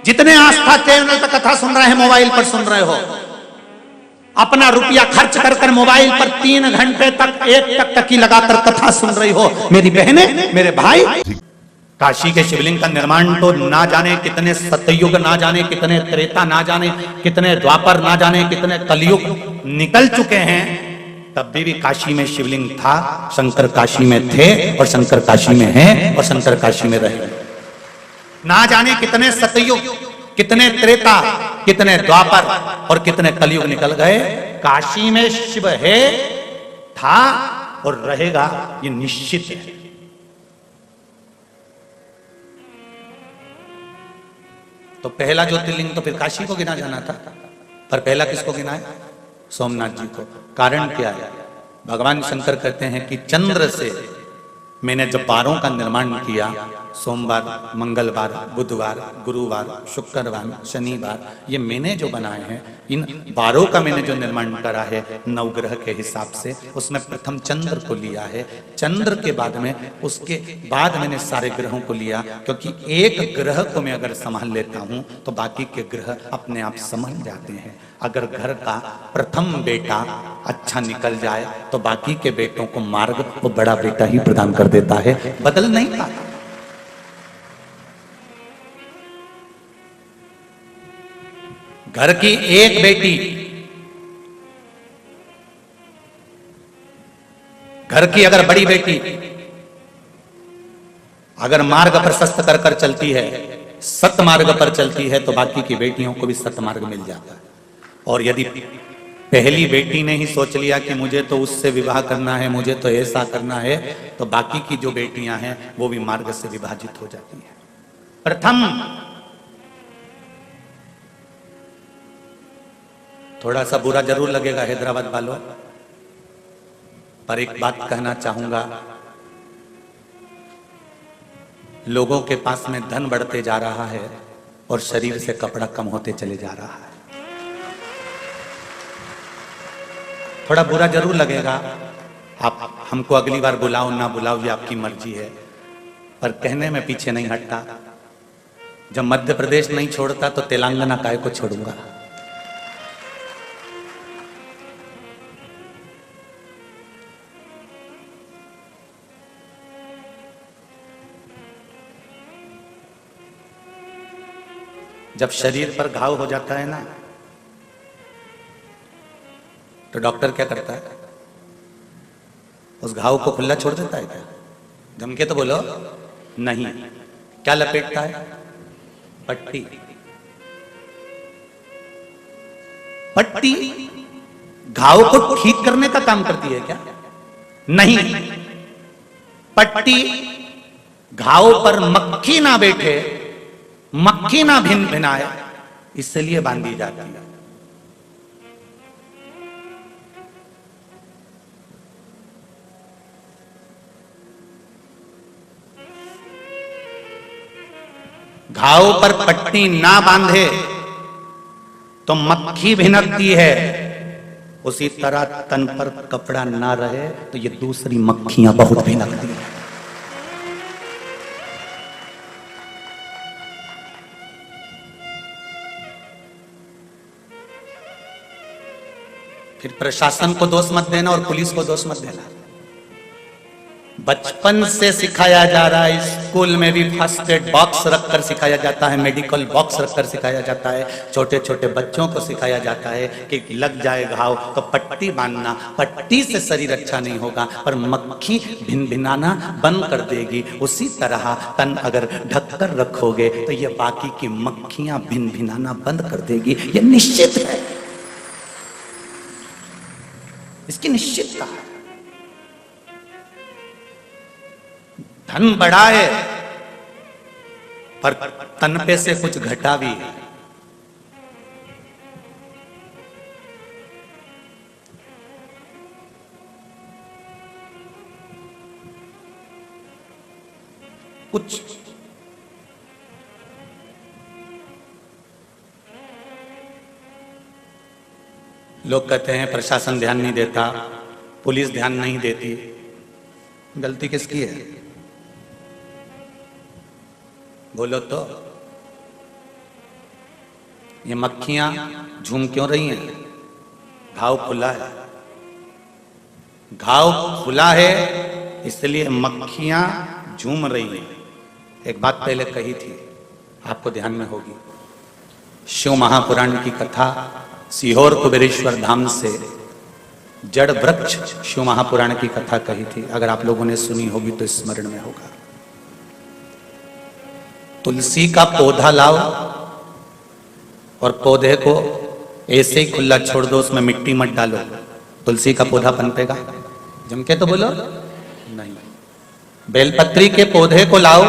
जितने आस्था चैनल पर कथा सुन रहे हैं, मोबाइल पर सुन रहे हो, अपना रुपया खर्च कर कर मोबाइल पर 3 घंटे तक 1 टक लगाकर कथा सुन रही हो, मेरी बहने, मेरे भाई, काशी के शिवलिंग का निर्माण तो ना जाने कितने सतयुग, ना जाने कितने त्रेता, ना जाने कितने द्वापर, ना जाने कितने कलयुग निकल चुके हैं, तब भी काशी में शिवलिंग था। शंकर काशी में थे और शंकर काशी में हैं और शंकर काशी में रहे। ना जाने कितने सतयुग, कितने त्रेता, कितने द्वापर और कितने कलयुग निकल गए, काशी में शिव है, था और रहेगा, ये निश्चित है। तो पहला ज्योतिर्लिंग तो फिर काशी को गिना जाना था, पर पहला किसको गिना है? सोमनाथ जी को। कारण क्या है? भगवान शंकर कहते हैं कि चंद्र से मैंने जब बारों का निर्माण किया, सोमवार, मंगलवार, बुधवार, गुरुवार, शुक्रवार, शनिवार, ये मैंने जो बनाए हैं, इन बारों का मैंने जो निर्माण करा है नवग्रह के हिसाब से, उसमें प्रथम चंद्र को लिया है, चंद्र के बाद में, उसके बाद मैंने सारे ग्रहों को लिया, क्योंकि एक ग्रह को मैं अगर संभाल लेता हूं तो बाकी के ग्रह अपने आप संभल जाते हैं। अगर घर का प्रथम बेटा अच्छा निकल जाए तो बाकी के बेटों को मार्ग वो बड़ा बेटा ही प्रदान कर देता है, बदल नहीं पाता। घर की एक बेटी, घर की अगर बड़ी बेटी अगर मार्ग प्रशस्त कर कर चलती है, सत मार्ग पर चलती है, तो बाकी की बेटियों को भी सत मार्ग मिल जाता है। और यदि पहली बेटी ने ही सोच लिया कि मुझे तो उससे विवाह करना है, मुझे तो ऐसा करना है, तो बाकी की जो बेटियां हैं वो भी मार्ग से विभाजित हो जाती हैं। प्रथम थोड़ा सा बुरा जरूर लगेगा हैदराबाद वालों, पर एक बात कहना चाहूंगा, लोगों के पास में धन बढ़ते जा रहा है और शरीर से कपड़ा कम होते चले जा रहा है। थोड़ा बुरा जरूर लगेगा, आप हमको अगली बार बुलाओ ना बुलाओ ये आपकी मर्जी है, पर कहने में पीछे नहीं हटता। जब मध्य प्रदेश नहीं छोड़ता तो तेलंगाना काय को छोड़ूंगा। जब शरीर पर घाव हो जाता है ना, तो डॉक्टर क्या करता है? उस घाव को खुला छोड़ देता है क्या? धमके तो बोलो नहीं। क्या लपेटता है? पट्टी। पट्टी घाव को ठीक करने का काम करती है क्या? नहीं। पट्टी घाव पर मक्खी ना बैठे, मक्खी ना भिन भिनाए, इसलिए बांधी जाती है। घाव पर पट्टी ना बांधे तो मक्खी भिनकती है, उसी तरह तन पर कपड़ा ना रहे तो ये दूसरी मक्खियां बहुत भिनकती हैं। फिर प्रशासन को दोष मत देना और पुलिस को दोष मत देना। बचपन से सिखाया जा रहा है, स्कूल में भी फर्स्ट एड बॉक्स रखकर सिखाया जाता है, मेडिकल बॉक्स रखकर सिखाया जाता है, छोटे छोटे बच्चों को सिखाया जाता है कि लग जाए घाव तो पट्टी बांधना, पट्टी से शरीर अच्छा नहीं होगा, पर मक्खी भिन भिनाना बंद कर देगी। उसी तरह तन अगर ढककर रखोगे तो ये बाकी की मक्खियां भिन भिनाना बंद कर देगी। ये निश्चित है, इसकी निश्चितता है। धन बढ़ा है पर तन पे से कुछ घटा भी है। कुछ लोग कहते हैं प्रशासन ध्यान नहीं देता, पुलिस ध्यान नहीं देती। गलती किसकी है? बोलो तो। ये मक्खियां झूम क्यों रही हैं? घाव खुला है, घाव खुला है इसलिए मक्खियां झूम रही हैं। एक बात पहले कही थी, आपको ध्यान में होगी। शिव महापुराण की कथा सीहोर कुबेरेश्वर धाम से जड़ वृक्ष शिव महापुराण की कथा कही थी, अगर आप लोगों ने सुनी होगी तो स्मरण में होगा। तुलसी का पौधा लाओ और पौधे को ऐसे ही खुला छोड़ दो, उसमें मिट्टी मत डालो, तुलसी का पौधा पनपेगा? जम के तो बोलो नहीं। बेलपत्री के पौधे को लाओ,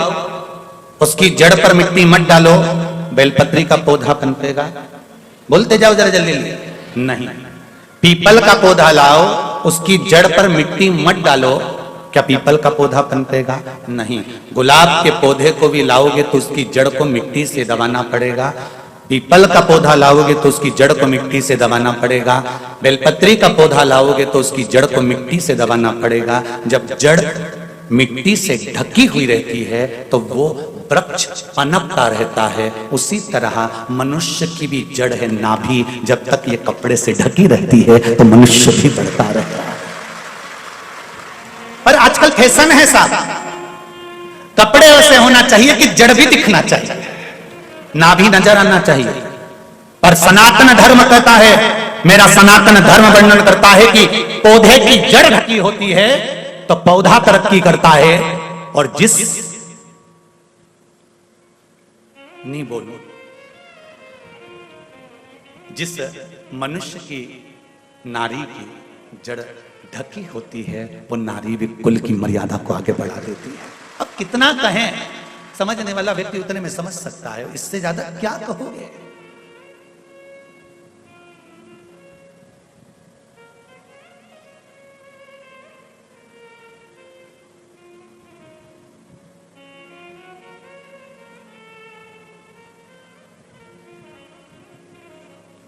उसकी जड़ पर मिट्टी मत डालो, बेलपत्री का पौधा पनपेगा? बोलते जाओ जरा जल्दी। नहीं। पीपल का पौधा लाओ, उसकी जड़ पर मिट्टी मत डालो, क्या पीपल का पौधा पनपेगा? नहीं। गुलाब के पौधे को भी लाओगे तो उसकी जड़ को मिट्टी से दबाना पड़ेगा, पीपल का पौधा लाओगे तो उसकी जड़ को मिट्टी से दबाना पड़ेगा, बेलपत्री का पौधा लाओगे तो उसकी जड़ को मिट्टी से दबाना पड़ेगा। जब जड़ मिट्टी से ढकी हुई रहती है तो वो वृक्ष पनपता रहता है। उसी तरह मनुष्य की भी जड़ है नाभि, जब तक ये कपड़े से ढकी रहती है तो मनुष्य भी बढ़ता रहता है। पर आजकल फैशन है साहब, कपड़े ऐसे होना चाहिए कि जड़ भी दिखना चाहिए, नाभि नजर आना चाहिए। पर सनातन धर्म कहता है, मेरा सनातन धर्म वर्णन करता है कि पौधे की जड़ ढकी होती है तो पौधा तरक्की करता है, और नहीं बोलो, जिस मनुष्य की नारी की जड़ ढकी होती है वो नारी भी कुल की मर्यादा को आगे बढ़ा देती है। अब कितना कहें, समझने वाला व्यक्ति उतने में समझ सकता है, इससे ज्यादा क्या कहोगे?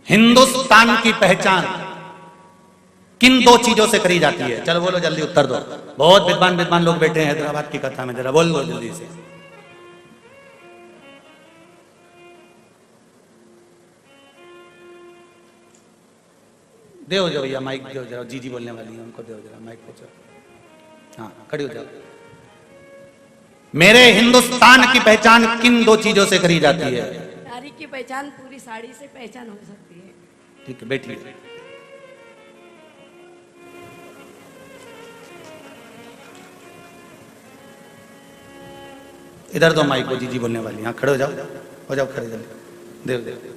हिंदुस्तान की पहचान किन दो चीजों से करी जाती है? चलो बोलो जल्दी उत्तर दो। बहुत विद्वान विद्वान लोग बैठे हैं हैदराबाद की कथा में, जरा बोल दो जल्दी से। दे जाओ भैया माइक, दे जरा, जी बोलने वाली है, उनको दे जरा माइक पे। हाँ खड़ी हो जाओ। मेरे हिंदुस्तान की पहचान किन दो चीजों से करी जाती है? नारी की पहचान पूरी साड़ी से पहचान हो सकती है। ठीक है बैठिए। इधर दो माइक को, जी बोलने वाली। हाँ खड़े हो जाओ, हो जाओ खड़े जल्दी। देव देव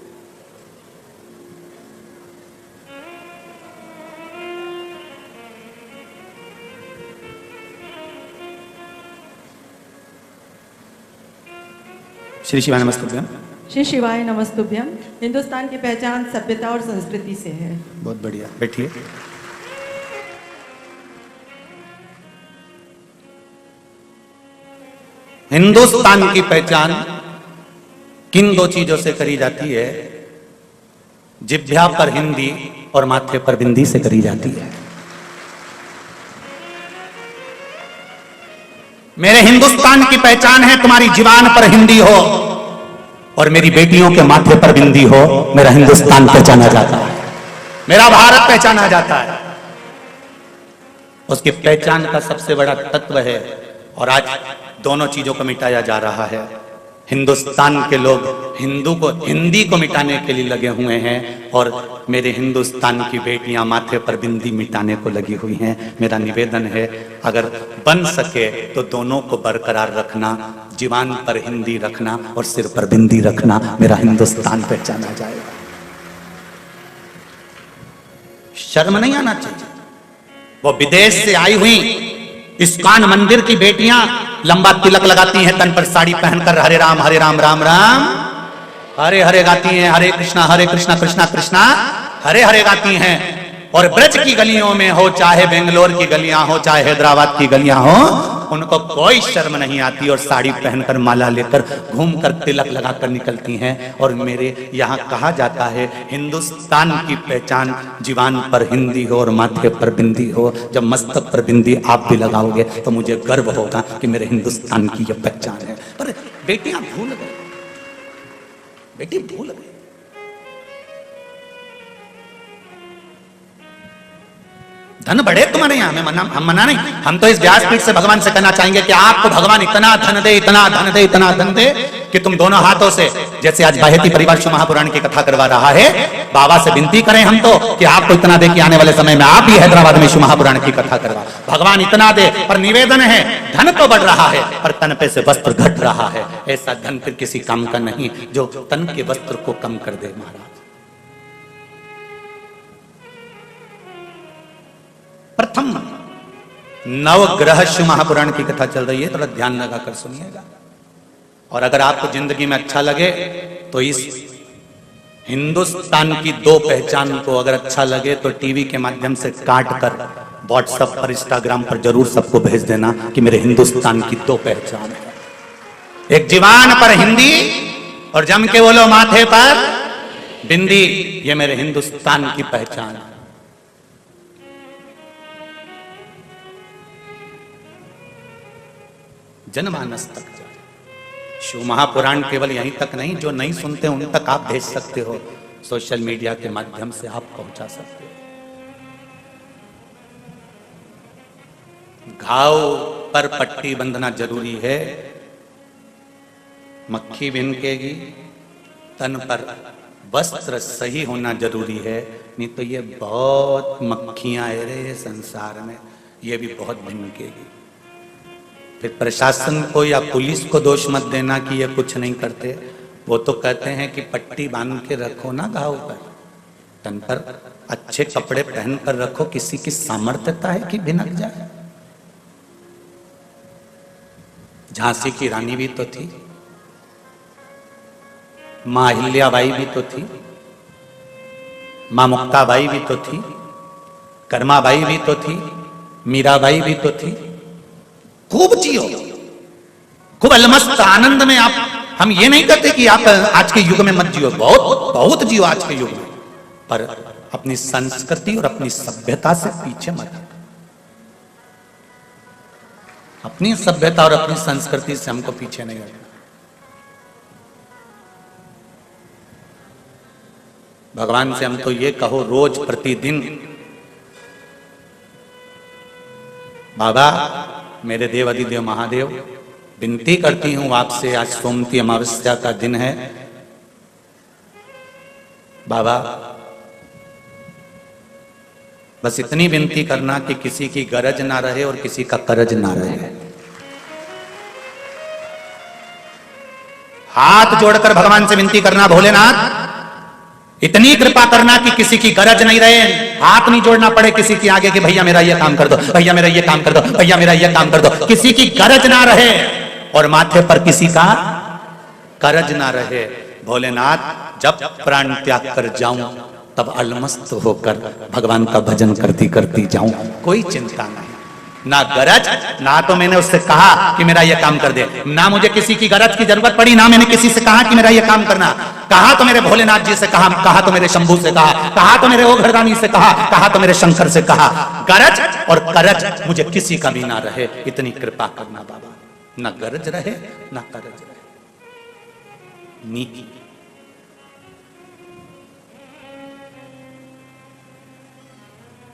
श्री शिवाय नमस्तुभ्यम। श्री शिवाय नमस्तुभ्यम। हिंदुस्तान की पहचान सभ्यता और संस्कृति से है। बहुत बढ़िया, बैठिए। हिंदुस्तान की पहचान किन दो चीजों से करी जाती है? जिह्वा पर हिंदी और माथे पर बिंदी से करी जाती है। मेरे हिंदुस्तान की पहचान है तुम्हारी जुबान पर हिंदी हो और मेरी बेटियों के माथे पर बिंदी हो। मेरा हिंदुस्तान पहचाना जाता है, मेरा भारत पहचाना जाता है। उसकी पहचान का सबसे बड़ा तत्व है, और आज दोनों चीजों को मिटाया जा रहा है। हिंदुस्तान के लोग हिंदी को मिटाने के लिए लगे हुए हैं, और मेरे हिंदुस्तान की बेटियां माथे पर बिंदी मिटाने को लगी हुई हैं। मेरा निवेदन है, अगर बन सके तो दोनों को बरकरार रखना, जुबान पर हिंदी रखना और सिर पर बिंदी रखना। मेरा हिंदुस्तान पहचाना जाएगा। शर्म नहीं आना चाहिए। वो विदेश से आई हुई इस्कॉन मंदिर की बेटियां लंबा तिलक लगाती हैं, तन पर साड़ी पहनकर हरे राम राम राम हरे हरे गाती हैं, हरे कृष्णा कृष्णा कृष्णा हरे हरे गाती हैं। और ब्रज की गलियों में हो, चाहे बेंगलोर की गलियां हो, चाहे हैदराबाद की गलियां हो, उनको कोई शर्म नहीं आती और साड़ी पहनकर माला लेकर घूमकर तिलक लगाकर निकलती हैं। और मेरे यहाँ कहा जाता है, हिंदुस्तान की पहचान जुबान पर हिंदी हो और माथे पर बिंदी हो। जब मस्तक पर बिंदी आप भी लगाओगे तो मुझे गर्व होगा कि मेरे हिंदुस्तान की यह पहचान है। पर बेटियां भूल गई, बेटी भूल गई। धन बढ़े तुम्हारे यहाँ, हम मना नहीं। हम तो इस व्यासपीठ से भगवान से कहना चाहेंगे कि आपको भगवान इतना धन दे, इतना धन दे, इतना धन दे कि तुम दोनों हाथों से, जैसे आज बाहेती परिवार शिव महापुराण की कथा करवा रहा है, बाबा से विनती करें हम तो कि आपको इतना दे कि आने वाले समय में आप भी हैदराबाद में शिव महापुराण की कथा करवा। भगवान इतना दे, पर निवेदन है, धन तो बढ़ रहा है पर तन पे से वस्त्र घट रहा है। ऐसा धन फिर किसी काम का नहीं जो तन के वस्त्र को कम कर दे। महाराज प्रथम नवग्रह शिव महापुराण की कथा चल रही है, थोड़ा ध्यान लगाकर सुनिएगा। और अगर आपको जिंदगी में अच्छा लगे तो इस हिंदुस्तान की दो पहचान को अगर अच्छा लगे तो टीवी के माध्यम से काट कर व्हाट्सएप पर, इंस्टाग्राम पर जरूर सबको भेज देना कि मेरे हिंदुस्तान की दो पहचान है। एक जीवान पर हिंदी और जम के बोलो माथे पर बिंदी, ये मेरे हिंदुस्तान की पहचान है। जनमानस तक जाए। शिव महापुराण केवल यहीं तक नहीं, जो नहीं सुनते उन तक आप भेज सकते हो, सोशल मीडिया के माध्यम से आप पहुंचा सकते हो। घाव पर पट्टी बंधना जरूरी है। मक्खी बिनकेगी, तन पर वस्त्र सही होना जरूरी है, नहीं तो ये बहुत मक्खियां है रे संसार में, ये भी बहुत बिनकेगी। फिर प्रशासन को या पुलिस को दोष मत देना कि ये कुछ नहीं करते। वो तो कहते हैं कि पट्टी बांध के रखो ना घाव पर, तन पर अच्छे कपड़े पहन कर रखो। किसी की सामर्थ्यता है कि भिनक जाए। झांसी की रानी भी तो थी, मां अहिल्याबाई भी तो थी, मां मुक्ताबाई भी तो थी, कर्माबाई भी तो थी, मीराबाई भी तो थी। खूब जियो, खूब अलमस्त आनंद में आप। हम ये नहीं कहते कि आप आज के युग में मत जियो, बहुत बहुत जियो आज के युग में, पर अपनी संस्कृति और अपनी सभ्यता से पीछे मत हटो। अपनी सभ्यता और अपनी संस्कृति से हमको पीछे नहीं हटना। भगवान से हम तो ये कहो रोज प्रतिदिन, बाबा मेरे देव अधिदेव महादेव, विनती करती हूं आपसे, आज सोमती अमावस्या का दिन है बाबा, बस इतनी विनती करना कि किसी की गरज ना रहे और किसी का करज ना रहे। हाथ जोड़कर भगवान से विनती करना, भोलेनाथ इतनी कृपा करना कि किसी की गरज नहीं रहे, हाथ नहीं जोड़ना पड़े किसी के आगे कि भैया मेरा ये काम कर दो, भैया मेरा ये काम कर दो, भैया मेरा ये काम कर दो। किसी की गरज ना रहे और माथे पर किसी का करज ना रहे। भोलेनाथ जब प्राण त्याग कर जाऊं तब अलमस्त होकर भगवान का भजन करती करती जाऊं, कोई चिंता नहीं। ना गरज, ना तो मैंने उससे कहा कि मेरा यह काम कर दे, ना मुझे किसी की गरज की जरूरत पड़ी, ना मैंने किसी से कहा कि मेरा यह काम करना। कहा तो मेरे भोलेनाथ जी से कहा तो मेरे शंभू से कहा तो मेरे ओघरदानी से कहा तो मेरे शंकर से कहा। गरज और करज मुझे किसी का भी ना रहे, इतनी कृपा करना बाबा। ना गरज रहे ना करज रहे। नीति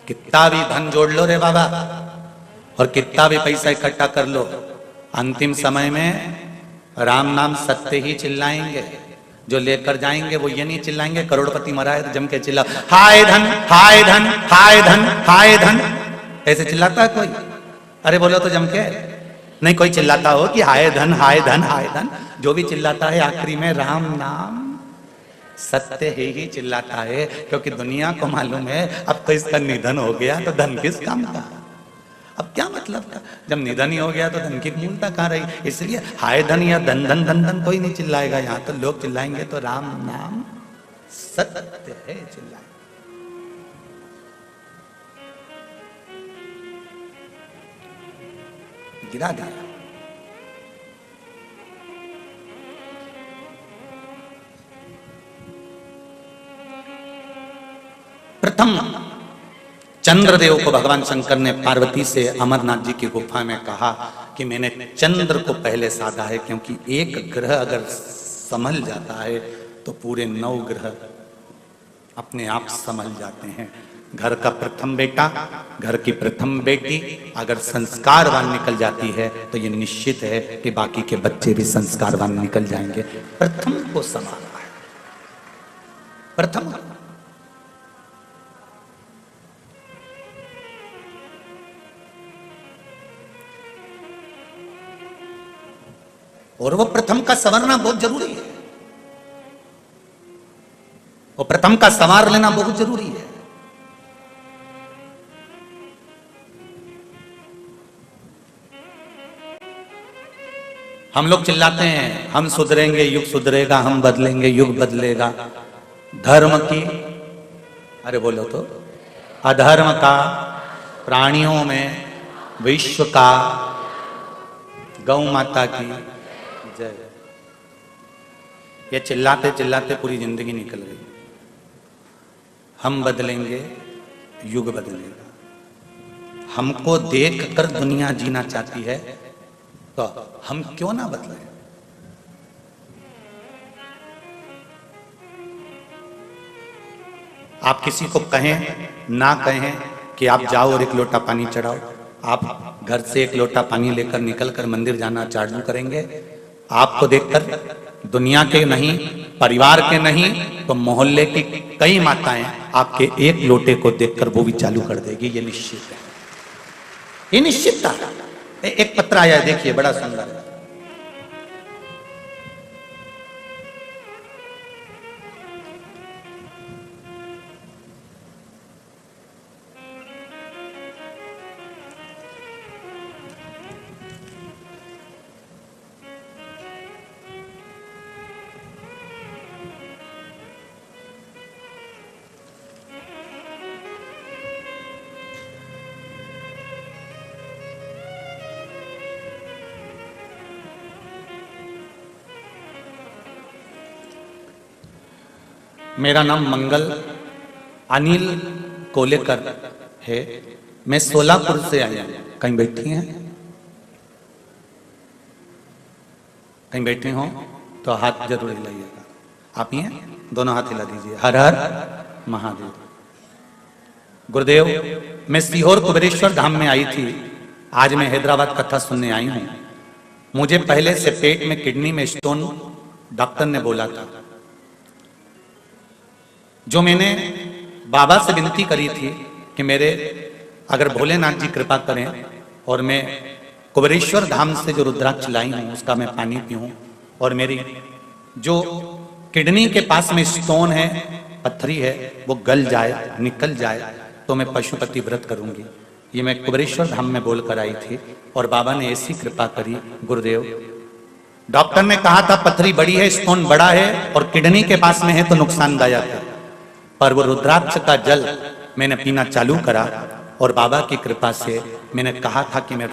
कितना भी धन जोड़ लो रे बाबा और कितना भी पैसा इकट्ठा कर लो, अंतिम समय में राम नाम सत्य ही चिल्लाएंगे। जो लेकर जाएंगे वो ये नहीं चिल्लाएंगे करोड़पति मरा है तो जम के चिल्ला हाय धन हाय धन हाय धन हाय धन, ऐसे चिल्लाता है कोई? अरे बोलो तो जम के नहीं कोई चिल्लाता हो कि हाय धन हाय धन हाय धन। जो भी चिल्लाता है आखिरी में राम नाम सत्य ही चिल्लाता है, क्योंकि दुनिया को मालूम है अब तो इसका निधन हो गया तो धन किस काम का, अब क्या मतलब था? जब निधन ही हो गया तो धन की मूलता कहाँ रही? इसलिए हाय धन या धन धन धन धन कोई नहीं चिल्लाएगा, यहाँ तो लोग चिल्लाएंगे तो राम नाम सत्य है चिल्लाए। गिरा दिया। प्रथम चंद्रदेव को भगवान शंकर ने पार्वती से अमरनाथ जी की गुफा में कहा कि मैंने चंद्र को पहले साधा है, क्योंकि एक ग्रह अगर संभल जाता है तो पूरे 9 ग्रह अपने आप संभल जाते हैं। घर का प्रथम बेटा, घर की प्रथम बेटी अगर संस्कारवान निकल जाती है तो ये निश्चित है कि बाकी के बच्चे भी संस्कारवान निकल जाएंगे। प्रथम को संभालना है, प्रथम। और वो प्रथम का संवरना बहुत जरूरी है, वो प्रथम का संवार लेना बहुत जरूरी है। हम लोग चिल्लाते हैं हम सुधरेंगे, युग सुधरेगा, हम बदलेंगे, युग बदलेगा। धर्म की, अरे बोलो तो, अधर्म का, प्राणियों में, विश्व का, गौ माता की जय। ये चिल्लाते चिल्लाते पूरी जिंदगी निकल गई। हम बदलेंगे, युग बदलेगा। हमको देख कर दुनिया जीना चाहती है तो हम क्यों ना बदलें। आप किसी को कहें ना कहें कि आप जाओ और एक लोटा पानी चढ़ाओ, आप घर से एक लोटा पानी लेकर निकलकर मंदिर जाना चालू करेंगे, आपको देखकर दुनिया के नहीं, परिवार के नहीं तो मोहल्ले की कई माताएं आपके एक लोटे को देखकर वो भी चालू कर देगी। ये निश्चित है, ये निश्चितता। एक पत्र आया है, देखिए, बड़ा सुंदर है। मेरा नाम मंगल अनिल कोलेकर है। मैं सोलापुर से आया हूं। कहीं बैठी हैं? कहीं बैठे हो तो हाथ जरूर हिलाइएगा। आप ही हैं? दोनों हाथ हिला दीजिए। हर हर महादेव। गुरुदेव, मैं सीहोर कुबेरेश्वर धाम में आई थी, आज मैं हैदराबाद कथा सुनने आई हूं। मुझे पहले से पेट में किडनी में स्टोन डॉक्टर ने बोला था। जो मैंने बाबा से विनती करी थी कि मेरे अगर भोलेनाथ जी कृपा करें और मैं कुबेरेश्वर धाम से जो रुद्राक्ष लाई हूं उसका मैं पानी पीऊं और मेरी जो किडनी के पास में स्टोन है, पत्थरी है, वो गल जाए, निकल जाए तो मैं पशुपति व्रत करूंगी। ये मैं कुबेरेश्वर धाम में बोलकर आई थी और बाबा ने ऐसी कृपा करी। गुरुदेव, डॉक्टर ने कहा था पत्थरी बड़ी है, स्टोन बड़ा है और किडनी के पास में है तो नुकसानदायक है, पर वो रुद्राक्ष का जल मैंने पीना चालू करा और बाबा की कृपा से मैंने कहा था कि मैं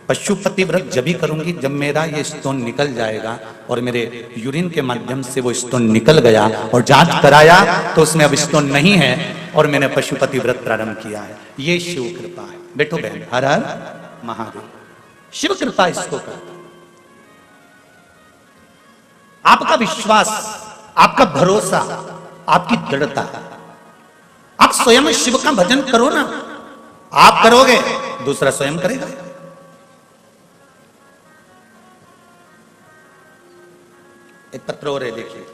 पशुपति व्रत जब भी करूंगी जब मेरा ये स्टोन निकल जाएगा, और मेरे यूरिन के माध्यम से वो स्टोन निकल गया और जांच कराया तो उसमें अब स्टोन नहीं है और मैंने पशुपति व्रत प्रारंभ किया है। ये शिव कृपा है। बेटो बहन, हर हर महादेव। शिव कृपा इसको करता। आपका विश्वास, आपका भरोसा, आपकी दृढ़ता। आप स्वयं शिव का भजन करो ना, आप करोगे दूसरा स्वयं करेगा। एक पत्र और है, देखिए।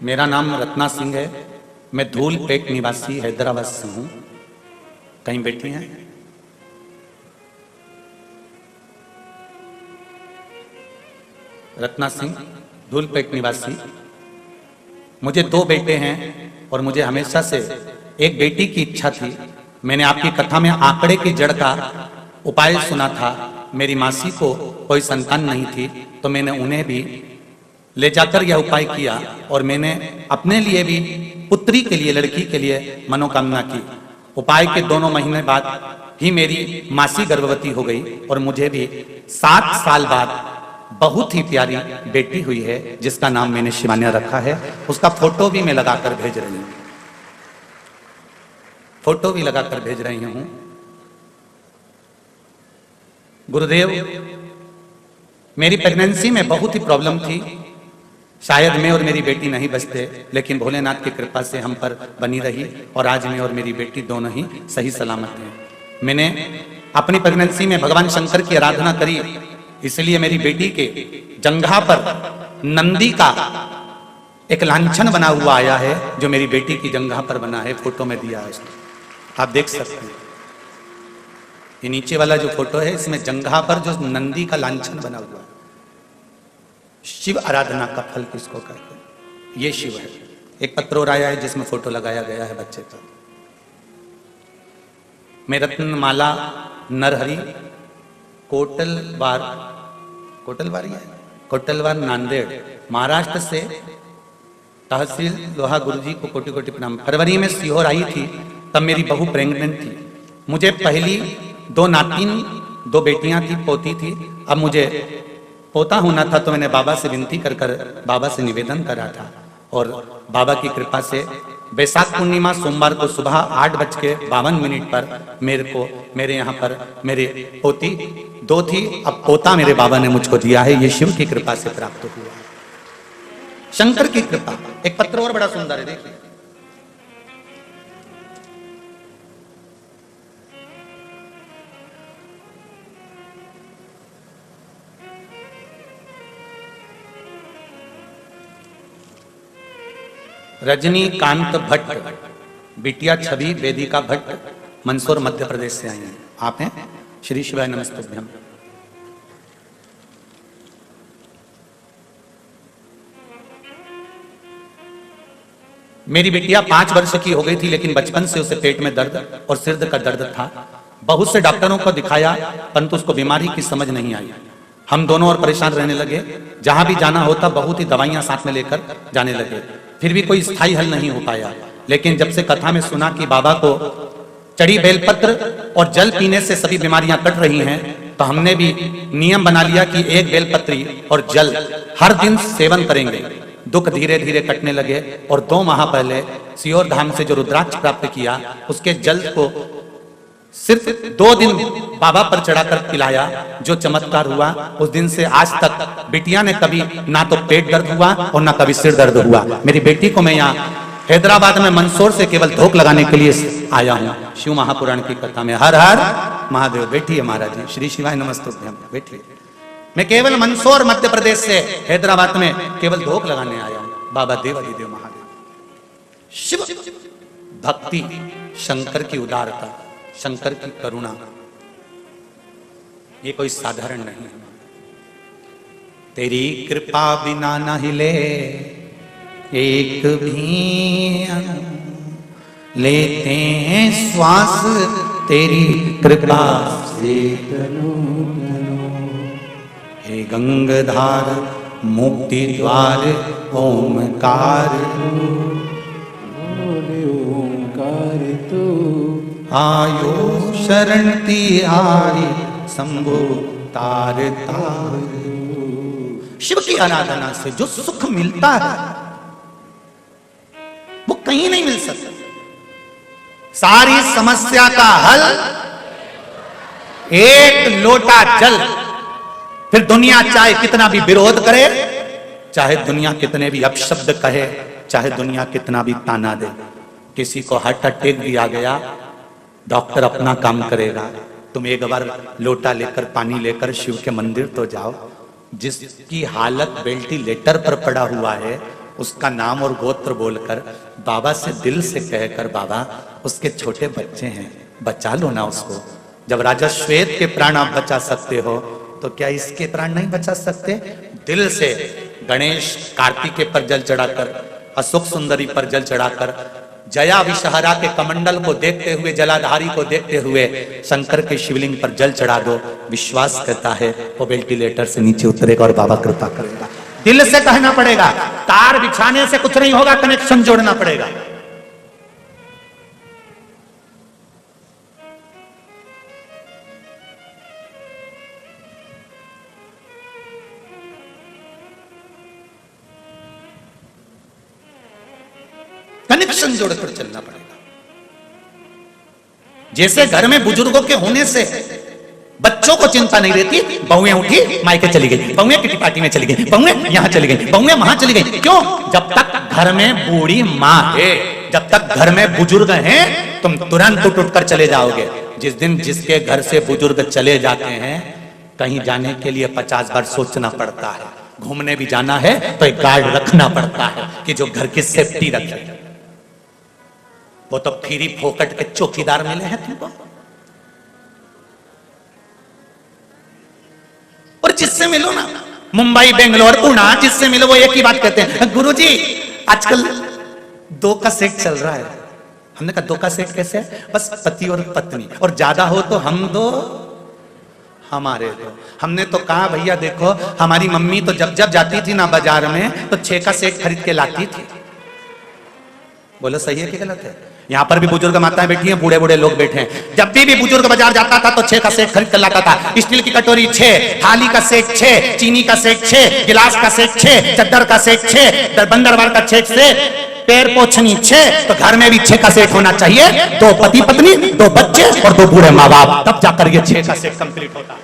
मेरा नाम रत्ना सिंह है। मैं धूलपेट निवासी हैदराबाद से हूं। कहीं बैठी हैं? रत्ना सिंह, धूलपेट निवासी। मुझे 2 बेटे हैं और मुझे हमेशा से एक बेटी की इच्छा थी। मैंने आपकी कथा में आंकड़े की जड़ का उपाय सुना था। मेरी मासी को कोई संतान नहीं थी तो मैंने उन्हें भी ले जाकर यह उपाय किया और मैंने अपने लिए भी पुत्री के लिए, लड़की के लिए मनोकामना की। उपाय के 2 महीने बाद ही मेरी मासी गर्भवती हो गई और मुझे भी 7 साल बाद बहुत ही प्यारी बेटी हुई है जिसका नाम मैंने शिवान्या रखा है। उसका फोटो भी मैं लगाकर भेज रही हूं, फोटो भी लगाकर भेज रही हूं। गुरुदेव, मेरी प्रेगनेंसी में बहुत ही प्रॉब्लम थी, शायद मैं और मेरी बेटी नहीं बचते, लेकिन भोलेनाथ की कृपा से हम पर बनी रही और आज मैं और मेरी बेटी दोनों ही सही सलामत हैं। मैंने अपनी प्रेगनेंसी में भगवान शंकर की आराधना करी, इसलिए मेरी बेटी के जंघा पर नंदी का एक लांछन बना हुआ आया है, जो मेरी बेटी की जंघा पर बना है, फोटो में दिया है उसने, आप देख सकते हैं। ये नीचे वाला जो फोटो है, इसमें जंघा पर जो नंदी का लांछन बना हुआ है। शिव आराधना का फल किसको कहते हैं? ये शिव है। एक पत्र और आया है जिसमें फोटो लगाया गया है बच्चे का। मैं रत्नमाला नरहरि कोटलवार नांदेड़ महाराष्ट्र से तहसील लोहा गुरुजी को कोटि कोटि प्रणाम। फरवरी में सीहोर आई थी, तब मेरी बहू प्रेग्नेंट थी। मुझे पहली 2 नातिन 2 बेटियां थी, पोती थी। अब मुझे पोता होना था, तो मैंने बाबा से विनती कर बाबा से निवेदन करा था और बाबा की कृपा से वैशाख पूर्णिमा सोमवार को सुबह 8:52 पर मेरे यहाँ पर मेरे पोती 2 थी, अब पोता मेरे बाबा ने मुझको दिया है। ये शिव की कृपा से प्राप्त हुआ, शंकर की कृपा। एक पत्र और बड़ा सुंदर है, देखिए। रजनीकांत भट्ट, बिटिया छवि वेदिका भट्ट, मंदसौर मध्य प्रदेश से आई हैं। आप हैं? श्री शिवाय नमस्तुभ्यम। मेरी बिटिया 5 वर्ष की हो गई थी, लेकिन बचपन से उसे पेट में दर्द और सिर का दर्द था। बहुत से डॉक्टरों को दिखाया, परंतु उसको बीमारी की समझ नहीं आई। हम दोनों और परेशान रहने लगे। जहां भी जाना होता बहुत ही दवाइयां साथ में लेकर जाने लगे, फिर भी कोई स्थायी हल नहीं हो पाया। लेकिन जब से कथा में सुना कि बाबा को चढ़ी बेलपत्र और जल पीने से सभी बीमारियां कट रही हैं, तो हमने भी नियम बना लिया कि 1 बेलपत्री और जल हर दिन सेवन करेंगे। दुख धीरे धीरे कटने लगे और 2 माह पहले सीहोर धाम से जो रुद्राक्ष प्राप्त किया, उसके जल को सिर्फ 2 दिन बाबा पर चढ़ाकर पिलाया। जो चमत्कार हुआ, उस दिन से आज तक बिटिया ने कभी ना तो पेट दर्द हुआ और ना कभी सिर दर्द हुआ। मेरी बेटी को मैं यहाँ हैदराबाद में मंदसौर से केवल धोख लगाने के लिए आया हूँ। शिव महापुराण की कथा में हर हर महादेव। बैठिए महाराज जी, श्री शिवाय नमस्तुभ्यम। बैठिए। मैं केवल मंदसौर मध्य प्रदेश से हैदराबाद में केवल धोख लगाने आया हूँ। बाबा देवादिदेव महादेव। शिव भक्ति, शंकर की उदारता, शंकर की करुणा, ये कोई साधारण नहीं है। तेरी कृपा बिना न हिले एक भी अणु, लेते हैं श्वास तेरी कृपा से तनु तनु। हे गंगाधार मुक्ति द्वार ओमकार ओमकार तू, आयो शरण तिहारी शंभु तार तार। शिव की आराधना से जो सुख मिलता है वो कहीं नहीं मिल सकता। सारी समस्या का हल एक लोटा जल। फिर दुनिया चाहे कितना भी विरोध करे, चाहे दुनिया कितने भी अपशब्द कहे, चाहे दुनिया कितना भी ताना दे, किसी को हार्ट अटैक भी आ गया, डॉक्टर अपना काम करेगा। तुम एक बार लोटा लेकर पानी लेकर शिव के मंदिर तो जाओ। जिसकी हालत वेंटिलेटर पर पड़ा हुआ है, उसका नाम और गोत्र बोलकर बाबा से दिल से कहकर, बाबा उसके छोटे बच्चे हैं, बचा लो ना उसको। जब राजा श्वेत के प्राण आप बचा सकते हो, तो क्या इसके प्राण नहीं बचा सकते? दिल से गणेश कार्तिकेय पर जल चढ़ाकर, अशोक सुंदरी पर जल चढ़ाकर, जया विषहरा के कमंडल को देखते हुए, जलाधारी को देखते हुए शंकर के शिवलिंग पर जल चढ़ा दो। विश्वास करता है वो वेंटिलेटर से नीचे उतरेगा और बाबा कृपा करेगा। दिल से कहना पड़ेगा, तार बिछाने से कुछ नहीं होगा, कनेक्शन जोड़ना पड़ेगा। कनेक्शन जोड़कर चलना पड़ेगा। जैसे घर में बुजुर्गों के होने से बच्चों को चिंता नहीं रहती, बहुएं उठी मायके चली गई, बहुएं किटी पार्टी में चली गई, बहुएं यहां चली गई, बहुएं वहां चली गई। क्यों? जब तक घर में बूढ़ी मां है, जब तक घर में बुजुर्ग हैं, तुम तुरंत उठ कर चले जाओगे। जिस दिन जिसके घर से बुजुर्ग चले जाते हैं, कहीं जाने के लिए 50 बार सोचना पड़ता है। घूमने भी जाना है तो एक गार्ड रखना पड़ता है कि जो घर की सेफ्टी रखे। वो तो फ्री फोकट के चौकीदार मिले हैं तुमको। और जिससे मिलो ना, मुंबई, बेंगलोर, पुणे, जिससे मिलो वो एक ही बात कहते हैं, गुरुजी आजकल 2 का सेट चल रहा है। हमने कहा 2 का सेट कैसे है? बस पति और पत्नी, और ज्यादा हो तो हम 2 हमारे 2। हमने तो कहा भैया देखो, हमारी मम्मी तो जब जब जाती थी ना बाजार में तो 6 का सेट खरीद के लाती थी। बोलो सही है कि गलत है? यहां पर भी बुजुर्ग माताएं बैठी हैं, बूढ़े बूढ़े लोग बैठे हैं। जब भी बुजुर्ग बाजार जाता था तो 6 का सेट खरीद कर लाता था। स्टील की कटोरी 6, थाली का सेट 6, चीनी का सेट 6, गिलास का सेट 6, चद्दर का सेट 6, बंदरवार का सेट 6, पैर पोछनी 6। तो घर में भी 6 का सेट होना चाहिए। 2 पति पत्नी, 2 बच्चे और 2 बूढ़े माँ बाप, तब जाकर ये 6 का सेट कंप्लीट होता है।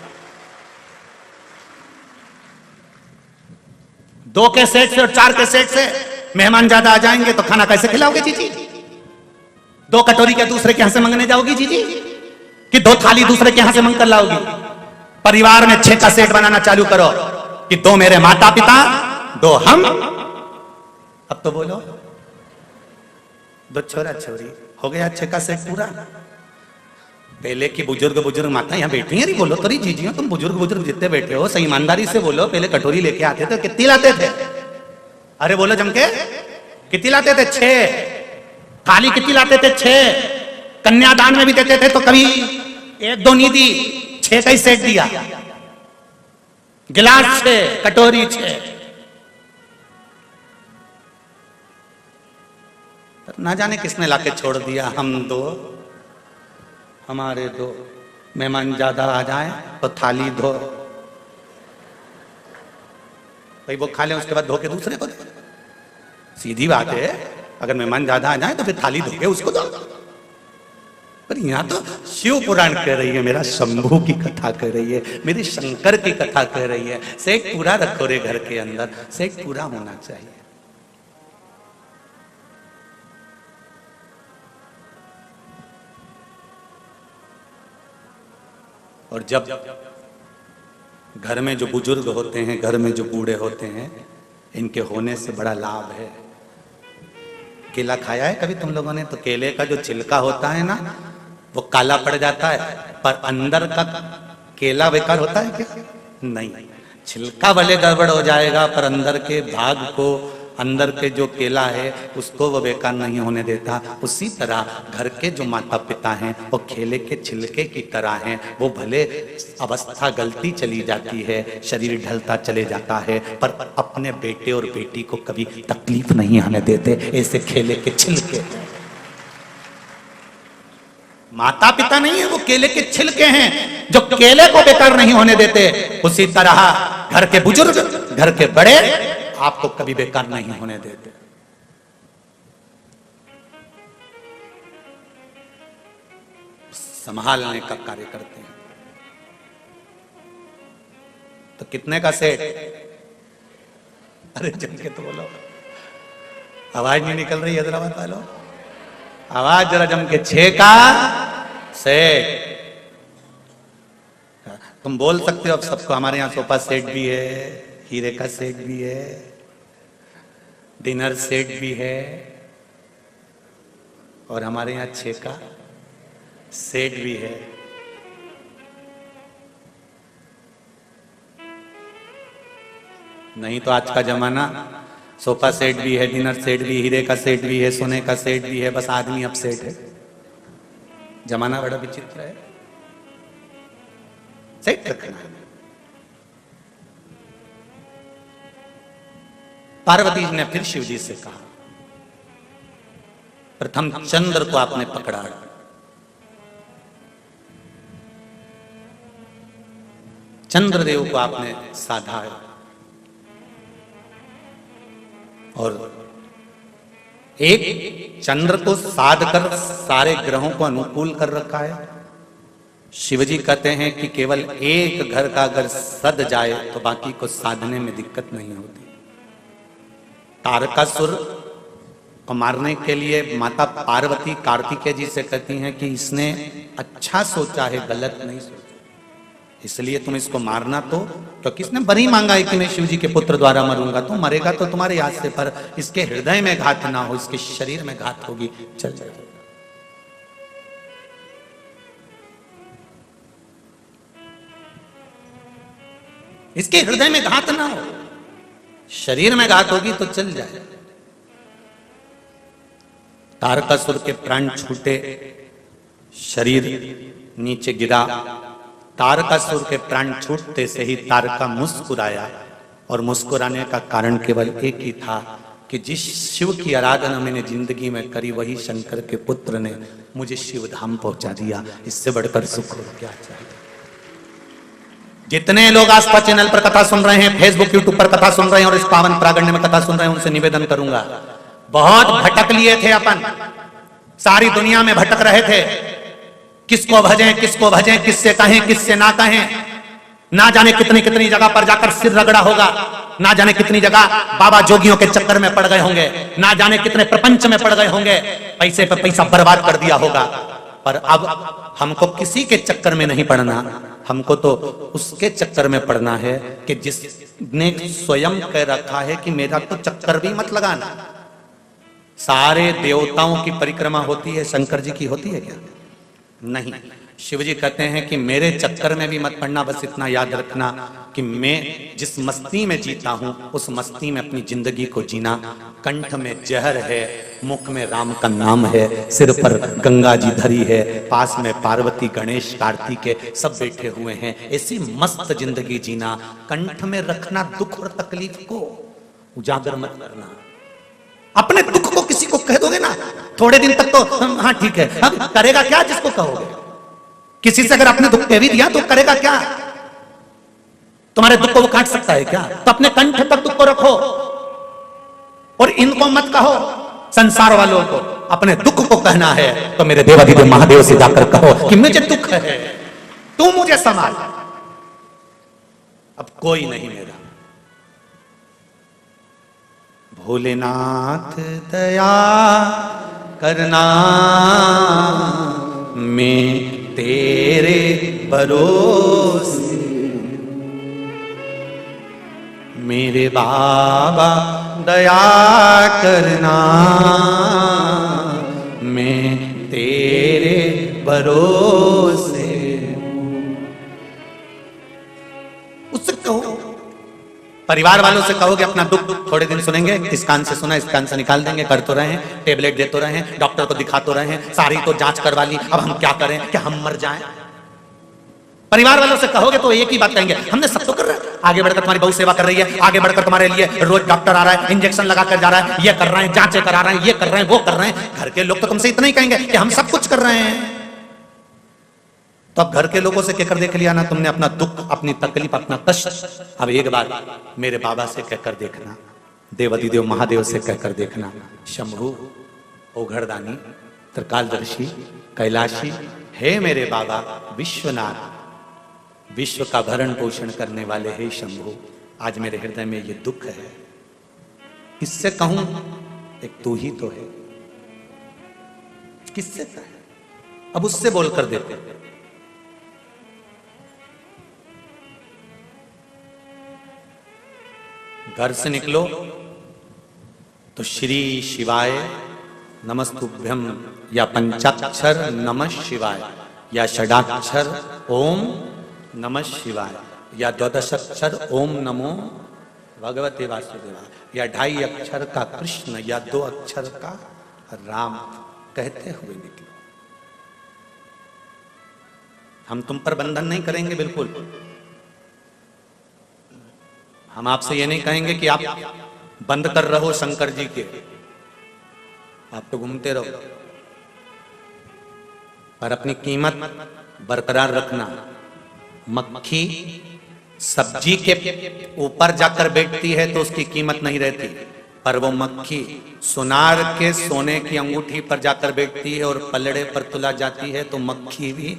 2 के सेट से और 4 के सेट से मेहमान ज्यादा आ जाएंगे तो खाना कैसे खिलाओगे जीजी? 2 कटोरी के दूसरे के यहां से मंगने जाओगी जीजी, कि 2 थाली दूसरे के यहां से मंग कर लाओगी? परिवार में 6 का सेट बनाना चालू करो कि 2 मेरे माता पिता, 2 हम। अब तो बोलो, 2 छोरा छोरी, हो गया 6 का सेट पूरा। पहले की बुजुर्ग माता यहाँ बैठी हैं, बोलो तो जीजियो, तुम बुजुर्ग जितने बैठे हो सही ईमानदारी से बोलो, पहले कटोरी लेके आते थे कितनी लाते थे? अरे बोलो जम के, कितनी लाते थे? 6। थाली कितनी लाते थे? 6। कन्यादान में भी देते थे तो कभी 1-2 नहीं दी, 6 का ही सेट दिया। गिलास 6, कटोरी 6। ना जाने किसने लाके छोड़ दिया। हम 2, हमारे 2। मेहमान ज्यादा आ जाए तो थाली धो, भाई वो खा ले, उसके बाद धो के दूसरे को दे। सीधी बात है, अगर मेहमान ज्यादा आ जाए तो फिर थाली धो के उसको दो। पर यहाँ तो शिव पुराण कह रही है, मेरा शंभू की कथा कह रही है, मेरी शंकर की कथा कह रही है। सेट पूरा रखो रे घर के अंदर, सेट पूरा होना चाहिए। और जब घर में जो बुजुर्ग होते हैं, घर में जो बूढ़े होते हैं, इनके होने से बड़ा लाभ है। केला खाया है कभी तुम लोगों ने? तो केले का जो छिलका होता है ना, वो काला पड़ जाता है, पर अंदर का केला बेकार होता है क्या? नहीं, छिलका भले गड़बड़ हो जाएगा पर अंदर के भाग को, अंदर के जो केला है उसको वो बेकार नहीं होने देता। उसी तरह घर के जो माता पिता हैं वो केले के छिलके की तरह हैं। वो भले अवस्था गलती चली जाती है, शरीर ढलता चले जाता है, पर अपने बेटे और बेटी को कभी तकलीफ नहीं आने देते। ऐसे केले के छिलके, माता पिता नहीं है, वो केले के छिलके हैं जो केले को बेकार नहीं होने देते। उसी तरह घर के बुजुर्ग, घर के बड़े आपको कभी बेकार नहीं होने देते। संभालने का कार्य करते हैं। तो कितने का सेट? अरे जम के तो बोलो, आवाज नहीं निकल रही हैदराबाद वालों, आवाज जरा जम के। 6 का सेट। तुम बोल सकते हो अब सबको, हमारे यहाँ सोफा सेट भी है, हीरे का सेट भी है, डिनर सेट भी है, और हमारे यहाँ 6 का सेट भी है। नहीं तो आज का जमाना सोफा सेट भी है, डिनर सेट भी, हीरे का सेट भी है, सोने का सेट भी है, बस आदमी अब सेट है। जमाना बड़ा विचित्र है। सेट रखना है। पार्वती जी ने फिर शिव जी से कहा, प्रथम चंद्र को आपने पकड़ा, चंद्रदेव को आपने साधा है, और एक चंद्र को साध कर सारे ग्रहों को अनुकूल कर रखा है। शिवजी कहते हैं कि केवल एक घर का अगर सद जाए तो बाकी को साधने में दिक्कत नहीं होती। तारकासुर को मारने के लिए माता पार्वती कार्तिकेय जी से कहती हैं कि इसने अच्छा सोचा है, गलत नहीं सोचा, इसलिए तुम इसको मारना। तो क्योंकि इसने बरी मांगा है कि मैं शिव जी के पुत्र द्वारा मरूंगा, तो मरेगा तो तुम्हारे याद से, पर इसके हृदय में घात ना हो, इसके शरीर में घात होगी। चल चल इसके हृदय में घात ना हो, शरीर में घात होगी तो चल जाए। तारकासुर के प्राण छूटे, शरीर नीचे गिरा। तारकासुर के प्राण छूटते से ही तारका मुस्कुराया, और मुस्कुराने का कारण केवल एक ही था कि जिस शिव की आराधना मैंने जिंदगी में करी, वही शंकर के पुत्र ने मुझे शिव धाम पहुंचा दिया। इससे बढ़कर सुख हो क्या चाहिए। जितने लोग आस्था चैनल पर कथा सुन रहे हैं, फेसबुक यूट्यूब पर कथा सुन रहे हैं और इस पावन प्रागण्य में कथा सुन रहे हैं, उनसे निवेदन करूंगा, बहुत भटक लिए थे अपन, सारी दुनिया में भटक रहे थे। किसको भजें, किसको भजें, किससे कहें, किससे ना कहें। ना जाने कितनी कितनी जगह पर जाकर सिर रगड़ा होगा, ना जाने कितनी जगह बाबा जोगियों के चक्कर में पड़ गए होंगे, ना जाने कितने प्रपंच में पड़ गए होंगे, पैसे पे पैसा बर्बाद कर दिया होगा। पर अब हमको किसी के चक्कर में नहीं पड़ना, हमको तो उसके चक्कर में पड़ना है कि जिसने स्वयं कह रखा है कि मेरा तो चक्कर भी मत लगाना। सारे देवताओं की परिक्रमा होती है, शंकर जी की होती है क्या? नहीं। शिव जी कहते हैं कि मेरे चक्कर में भी मत पड़ना, बस इतना याद रखना कि मैं जिस मस्ती में जीता हूं उस मस्ती में अपनी जिंदगी को जीना। कंठ में जहर है, मुख में राम का नाम है, सिर पर गंगा जी धरी है, पास में पार्वती गणेश कार्तिकेय सब बैठे हुए हैं। ऐसी मस्त जिंदगी जीना, कंठ में रखना दुख और तकलीफ को, उजागर मत करना। अपने दुख को किसी को कह दोगे ना, थोड़े दिन तक तो हाँ ठीक है, अब करेगा क्या जिसको कहोगे? किसी से अगर अपने दुख कह भी दिया तो करेगा क्या? तुम्हारे दुख को वो काट सकता है क्या? तो अपने कंठ तक दुख को रखो और इनको मत कहो। संसार वालों को अपने दुख को कहना है तो मेरे देवाधिदेव महादेव से जाकर कहो कि मुझे दुख है, तू मुझे संभाल। अब कोई नहीं मेरा। भोलेनाथ दया करना, मैं तेरे भरोसे, मेरे बाबा दया करना, मैं तेरे भरोसे। उससे कहो, परिवार वालों से कहो कि अपना दुख थोड़े दिन सुनेंगे, इस कान से सुना इस कान से निकाल देंगे, कर तो रहे हैं, टेबलेट दे तो रहे हैं, डॉक्टर को दिखा तो रहे हैं, सारी तो जांच करवा ली, अब हम क्या करें, क्या हम मर जाएं? परिवार वालों से कहोगे तो एक ही बात कहेंगे, हमने सब तो कर रहे हैं, आगे बढ़कर तुम्हारी बहु सेवा कर रही है, आगे बढ़कर तुम्हारे लिए रोज डॉक्टर आ रहा है, इंजेक्शन लगा कर जा रहा है, ये कर रहे हैं, जांचें करा रहे हैं, ये कर रहे हैं, वो कर रहे हैं। घर के लोग तो तुमसे इतना ही कहेंगे कि हम सब कुछ कर रहे हैं। तो अब घर के लोगों से कहकर देख लिया ना तुमने अपना दुख, अपनी तकलीफ, अपना कष्ट। अब एक बार मेरे बाबा से कहकर देखना, देवाधिदेव महादेव से कहकर देखना, शंभु ओघड़दानी त्रिकालदर्शी कैलाशी, हे मेरे बाबा विश्वनाथ, विश्व का भरण पोषण करने वाले हे शंभु, आज मेरे हृदय में ये दुख है, किससे कहूं? एक तू ही तो है, किससे कहे? अब उससे बोलकर देते। घर से निकलो तो श्री शिवाय नमस्तुभ्यम या पंचाक्षर नमः शिवाय या षडाक्षर ओम नमः शिवाय या द्वादशाक्षर ओम नमो भगवते वासुदेवाय या 2.5 अक्षर का कृष्ण या 2 अक्षर का राम कहते हुए निकलो। हम तुम पर बंधन नहीं करेंगे, बिल्कुल। हम आपसे ये नहीं कहेंगे कि आप बंद कर रहो शंकर जी के, आप तो घूमते रहो, पर अपनी कीमत बरकरार रखना। मक्खी सब्जी के ऊपर जाकर बैठती है तो उसकी कीमत नहीं रहती, पर वो मक्खी सुनार के सोने की अंगूठी पर जाकर बैठती है और पलड़े पर तुला जाती है तो मक्खी भी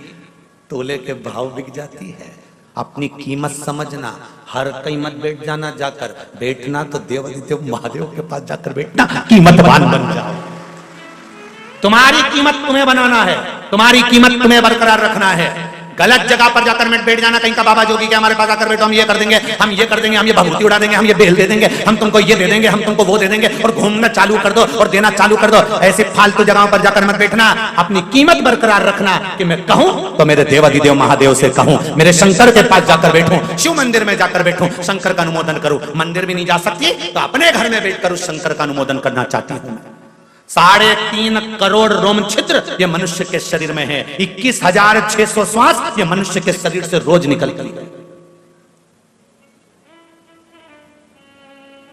तोले के भाव बिक जाती है। अपनी कीमत समझना, हर कीमत बैठ जाना, जाकर बैठना तो देवाधिदेव महादेव के पास जाकर बैठना, कीमतवान बन जाओ। तुम्हारी कीमत तुम्हें बनाना है, तुम्हारी कीमत तुम्हें बरकरार रखना है। गलत जगह पर जाकर मैं बैठ जाना, कहीं का बाबा जोगी के हमारे पास आकर बैठो, हम ये कर देंगे, हम ये कर देंगे, हम ये भभूति उड़ा देंगे, हम ये बेल दे देंगे, हम तुमको ये दे देंगे, हम तुमको वो दे देंगे, और घूमना चालू कर दो और देना चालू कर दो। ऐसी फालतू जगहों पर जाकर मत बैठना। अपनी कीमत बरकरार रखना कि मैं कहूं तो मेरे देवाधिदेव महादेव से कहूं, मेरे शंकर के पास जाकर बैठूं, शिव मंदिर में जाकर बैठूं, शंकर का अनुमोदन करूं। मंदिर भी नहीं जा सकती तो अपने घर में बैठकर उस शंकर का अनुमोदन करना चाहती हूं। 3.5 करोड़ रोम छिद्र ये मनुष्य के शरीर में है। 21,600 श्वास ये मनुष्य के शरीर से रोज निकलती है।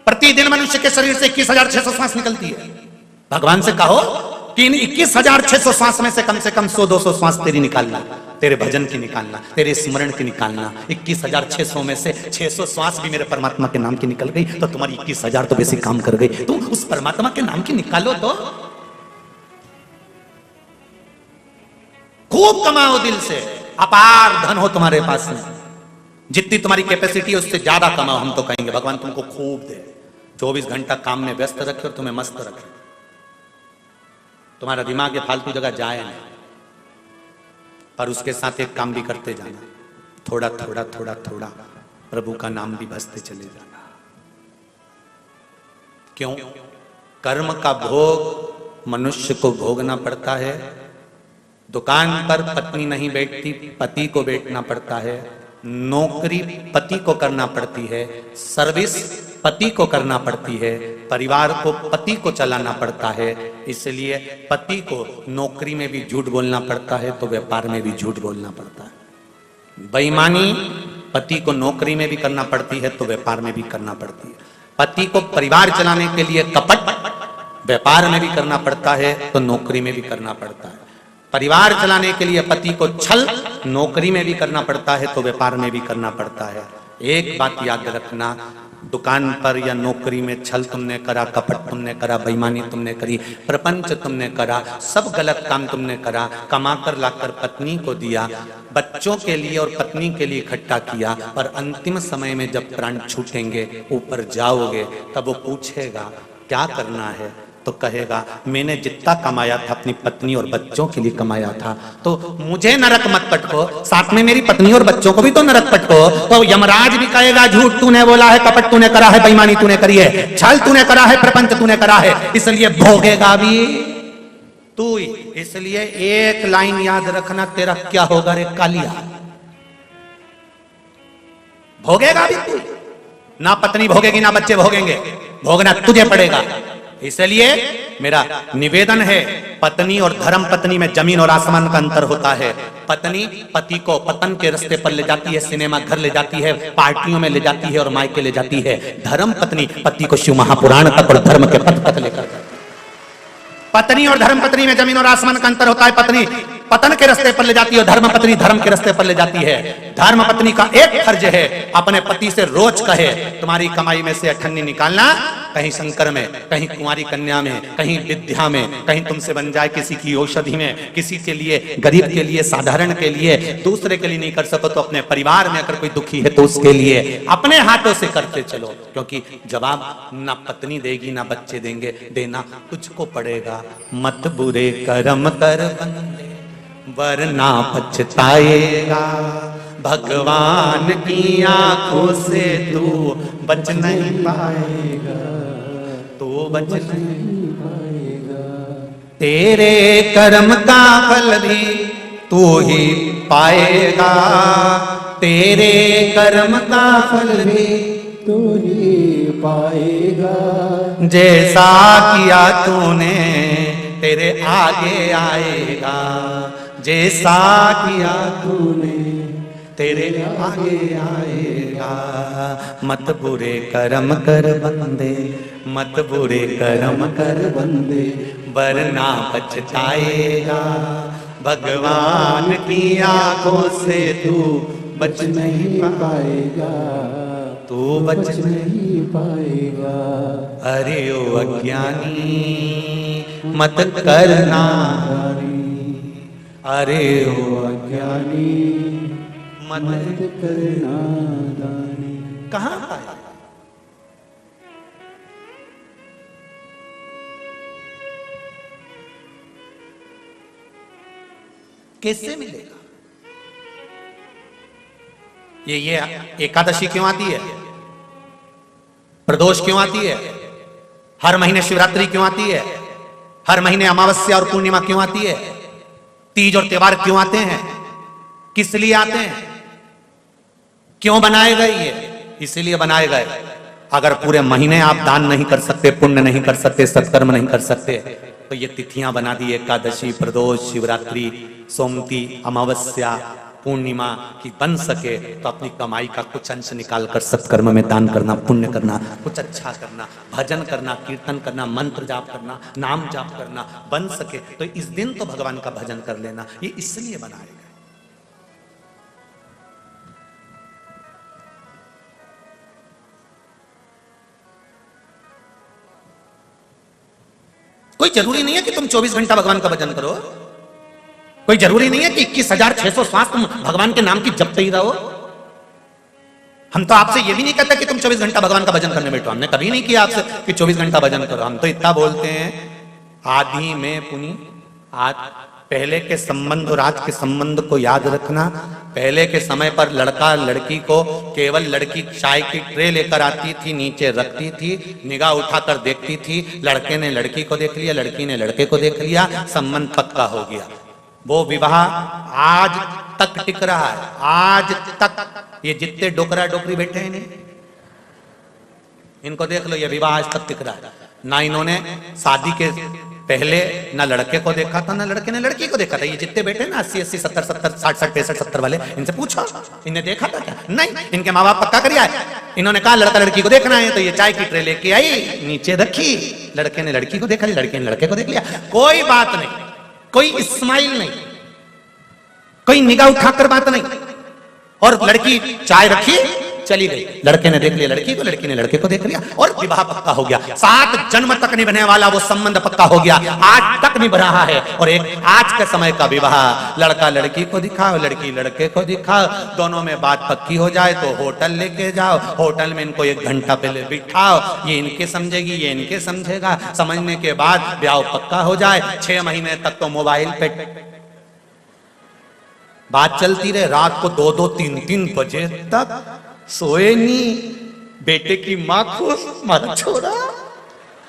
प्रतिदिन मनुष्य के शरीर से 21,600 श्वास निकलती है। भगवान से कहो कि इन 21,600 श्वास में से कम 100-200 श्वास तेरी निकालना, तेरे भजन की निकालना, तेरे स्मरण की निकालना। 21,600 में से 600 श्वास भी मेरे परमात्मा के नाम की निकल गई तो तुम्हारी 21,000 तो वैसे काम कर गई। तुम उस परमात्मा के नाम की निकालो तो खूब कमाओ दिल से, अपार धन हो तुम्हारे पास में, जितनी तुम्हारी कैपेसिटी है उससे ज्यादा कमाओ। हम तो कहेंगे भगवान तुमको खूब दे, 24 घंटा काम में व्यस्त रखे और तुम्हें मस्त रखे, तुम्हारा दिमाग ये फालतू जगह जाए नहीं, पर उसके साथ एक काम भी करते जाना, थोड़ा थोड़ा थोड़ा थोड़ा प्रभु का नाम भी भजते चले जाना। क्यों? कर्म का भोग मनुष्य को भोगना पड़ता है। दुकान पर पत्नी नहीं बैठती, पति को बैठना पड़ता है। नौकरी पति को करना पड़ती है, सर्विस पति को करना पड़ती है, परिवार को पति को चलाना पड़ता है। इसलिए पति को नौकरी में भी झूठ बोलना पड़ता है तो व्यापार में भी झूठ बोलना पड़ता है। बेईमानी पति को नौकरी में भी करना पड़ती है तो व्यापार में भी करना पड़ती है। पति को परिवार चलाने के लिए कपट व्यापार में भी करना पड़ता है तो नौकरी में भी करना पड़ता है। परिवार चलाने के लिए पति को छल नौकरी में भी करना पड़ता है तो व्यापार में भी करना पड़ता है। एक बात याद रखना, दुकान पर या नौकरी में छल तुमने करा, कपट तुमने करा, बेईमानी तुमने करी, प्रपंच तुमने करा, सब गलत काम तुमने करा, कमाकर लाकर पत्नी को दिया, बच्चों के लिए और पत्नी के लिए इकट्ठा किया, पर अंतिम समय में जब प्राण छूटेंगे, ऊपर जाओगे, तब वो पूछेगा क्या करना है, तो कहेगा मैंने जितना कमाया था अपनी पत्नी और बच्चों के लिए कमाया था, तो मुझे नरक मत पटको, साथ में मेरी पत्नी और बच्चों को भी तो नरक पटको। तो यमराज भी कहेगा झूठ तूने बोला है, कपट तूने करा है, बेईमानी तूने करी है, छल तूने करा है, प्रपंच तूने करा है, इसलिए भोगेगा भी तू ही। इसलिए एक लाइन याद रखना, तेरा क्या होगा रे कालिया, भोगेगा भी तू, ना पत्नी भोगेगी ना बच्चे भोगेंगे, भोगना तुझे पड़ेगा। इसलिए मेरा निवेदन है, पत्नी और धर्म पत्नी में जमीन और आसमान का अंतर होता है। पत्नी पति को पतन के रास्ते पर ले जाती है, सिनेमा घर ले जाती है, पार्टियों में ले जाती है और मायके ले जाती है। धर्म पत्नी पति को शिव महापुराण तक और धर्म के पथ तक लेकर जाती है। पत्नी और धर्म पत्नी में जमीन और आसमान का अंतर होता है। पत्नी पतन के रास्ते पर ले जाती है, धर्म पत्नी धर्म के रास्ते पर ले जाती है। धर्म पत्नी का एक फर्ज है, अपने पति से रोज कहे तुम्हारी कमाई में से अठन्नी निकालना, कहीं शंकर में, कहीं कुंवारी कन्या में, कहीं विद्या में, कहीं तुमसे बन जाए किसी की औषधि में, किसी के लिए, गरीब के लिए, साधारण के लिए, दूसरे के लिए नहीं कर सको तो अपने परिवार में अगर कोई दुखी है तो उसके लिए अपने हाथों से करते चलो, क्योंकि जवाब ना पत्नी देगी ना बच्चे देंगे, देना तुझको पड़ेगा। मत बुरे कर्म कर बंदे वरना पछताएगा, भगवान की आंखों से तू बच नहीं पाएगा, तू बच नहीं पाएगा। तेरे कर्म का फल भी तू ही पाएगा, तेरे कर्म का फल भी तू ही पाएगा। जैसा किया तूने तेरे आगे आएगा, जैसा किया तूने तेरे आगे आएगा। मत बुरे कर्म कर बंदे, मत बुरे कर्म कर बंदे वरना पछताएगा, भगवान की आंखों से तू बच नहीं पाएगा, तू बच नहीं पाएगा। अरे ओ अज्ञानी मत करना, अरे ओ अज्ञानी मत करना दानी। कहाँ पाए? कैसे मिलेगा? ये एकादशी क्यों आती है? प्रदोष क्यों आती है? हर महीने शिवरात्रि क्यों आती है? हर महीने अमावस्या और पूर्णिमा क्यों आती है? तीज और त्योहार क्यों आते हैं? किस लिए आते हैं? क्यों बनाए गए? ये इसीलिए बनाए गए। अगर पूरे महीने आप दान नहीं कर सकते, पुण्य नहीं कर सकते, सत्कर्म नहीं कर सकते, तो ये तिथियां बना दी एकादशी, प्रदोष, शिवरात्रि, सोमती, अमावस्या, पूर्णिमा की बन सके तो अपनी कमाई का कुछ अंश निकाल कर सत्कर्म में दान करना, पुण्य करना, कुछ अच्छा करना, भजन करना, कीर्तन करना, मंत्र जाप करना, नाम जाप करना बन सके तो इस दिन तो भगवान का भजन कर लेना। ये इसलिए बनाए गए। कोई जरूरी नहीं है कि तुम 24 घंटा भगवान का भजन करो। कोई जरूरी नहीं है कि 21,600 श्वास तुम भगवान के नाम की जपते ही रहो। हम तो आपसे ये भी नहीं कहते कि तुम 24 घंटा भगवान का भजन करने बैठो। हमने कभी नहीं किया आपसे कि 24 घंटा भजन करो। हम तो इतना बोलते हैं, आदि में पुनि, आज पहले के संबंध और आज के संबंध को याद रखना। पहले के समय पर लड़का लड़की को केवल लड़की चाय की ट्रे लेकर आती थी, नीचे रखती थी, निगाह उठाकर देखती थी, लड़के ने लड़की को देख लिया, लड़की ने लड़के को देख लिया, संबंध पक्का हो गया। वो विवाह आज तक टिक रहा है। आज तक ये जितने डोकरा डोकरी बैठे हैं इनको देख लो, ये विवाह आज तक टिक रहा है। ना इन्होंने शादी के पहले ना लड़के को देखा था, ना लड़के ने लड़की को देखा था। ये जितने बैठे ना 80, 80, 70, 70, 60, 60, 65, 70 वाले, इनसे पूछो इन्हें देखा था क्या? नहीं। इनके माँ बाप पक्का कर आए। इन्होंने कहा लड़का लड़की को देखना है, तो ये चाय की ट्रे लेके आई, नीचे रखी, लड़के ने लड़की को देखा, लड़के ने लड़के को देख लिया। कोई बात नहीं, कोई स्माइल नहीं, कोई निगाह उठाकर बात नहीं। और लड़की चाय रखी, चली गई, लड़के ने देख लिया लड़की को, लड़की ने लड़के को देख लिया और विवाह पक्का हो गया। 7 जन्म तक निभने वाला वो संबंध पक्का हो गया, आज तक निभ रहा है। और एक आज के समय का विवाह, लड़का लड़की को दिखाओ, लड़की लड़के को दिखाओ, दोनों में बात पक्की हो जाए तो होटल लेके जाओ, होटल में इनको 1 घंटा पहले बिठाओ, ये इनके समझेगी, ये इनके समझेगा, समझने के बाद ब्याह पक्का हो जाए। 6 महीने तक तो मोबाइल पे बात चलती रहे, रात को 2-2, 3-3 बजे तक सोए नहीं। बेटे की माँ खुश, मारा छोरा,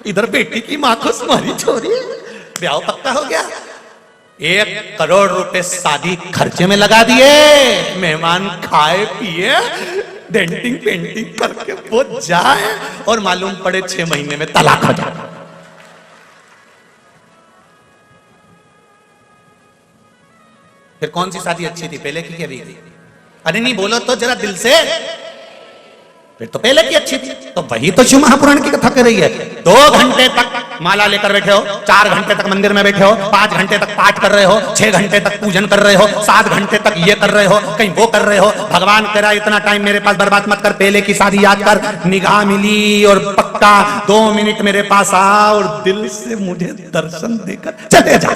इधर बेटी की माँ खुश, मारी छोरी, ब्याह पक्का हो गया। 1 करोड़ रुपए शादी खर्चे में लगा दिए, मेहमान खाए पिए, डेंटिंग पेंटिंग करके वो जाए और मालूम पड़े 6 महीने में तलाक हो जाए। फिर कौन सी शादी अच्छी थी, पहले की अभी की? अरे नहीं बोलो तो जरा दिल से, फिर तो पहले की अच्छी थी। तो वही तो शिव महापुराण की कथा कर रही है। 2 घंटे तक माला लेकर बैठे हो, 4 घंटे तक मंदिर में बैठे हो, 5 घंटे तक पाठ कर रहे हो, 6 घंटे तक पूजन कर रहे हो, 7 घंटे तक ये कर रहे हो, कहीं वो कर रहे हो। भगवान कह रहा इतना टाइम मेरे पास बर्बाद मत कर, पहले की शादी याद कर। निगाह मिली और पक्का 2 मिनट मेरे पास आ और दिल से मुझे दर्शन देकर चले जा।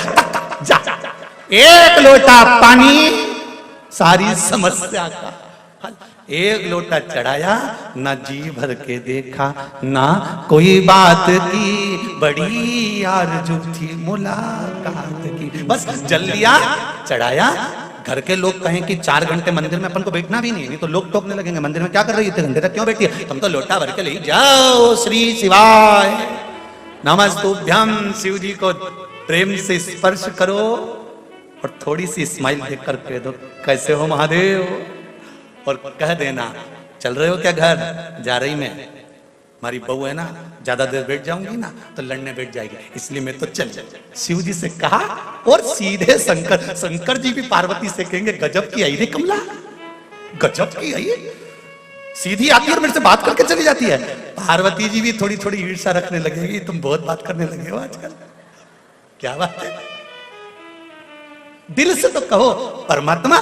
1 लोटा पानी सारी समस्या का हल। 1 लोटा चढ़ाया, ना जी भर के देखा, ना कोई बात की, बड़ी आरज़ू थी मुलाकात की। बस जल लिया, चढ़ाया। घर के लोग कहें कि 4 घंटे मंदिर में अपन को बैठना भी नहीं तो लोग टोकने लगेंगे, मंदिर में क्या कर रही है, इतने घंटे तक क्यों बैठी है? तुम तो लोटा भर के ले जाओ। श्री शिवाय नमस्तुभ्यम। शिव जी को प्रेम से स्पर्श करो और थोड़ी सी स्माइल देखकर कह दो कैसे हो महादेव, और कह देना चल रहे हो क्या घर? जा रही मैं, हमारी बहू है ना, ज्यादा देर बैठ जाऊंगी ना तो लड़ने बैठ जाएगी, इसलिए मैं तो चल जाऊं। शिव जी से कहा और सीधे शंकर जी भी पार्वती से कहेंगे गजब की आई रे कमला, गजब की आई, सीधी आती है और मेरे से बात करके चली जाती है। पार्वती जी भी थोड़ी थोड़ी ईर्ष्या रखने लगेगी, तुम बहुत बात करने लगे हो आजकल, क्या बात है? दिल से तो कहो परमात्मा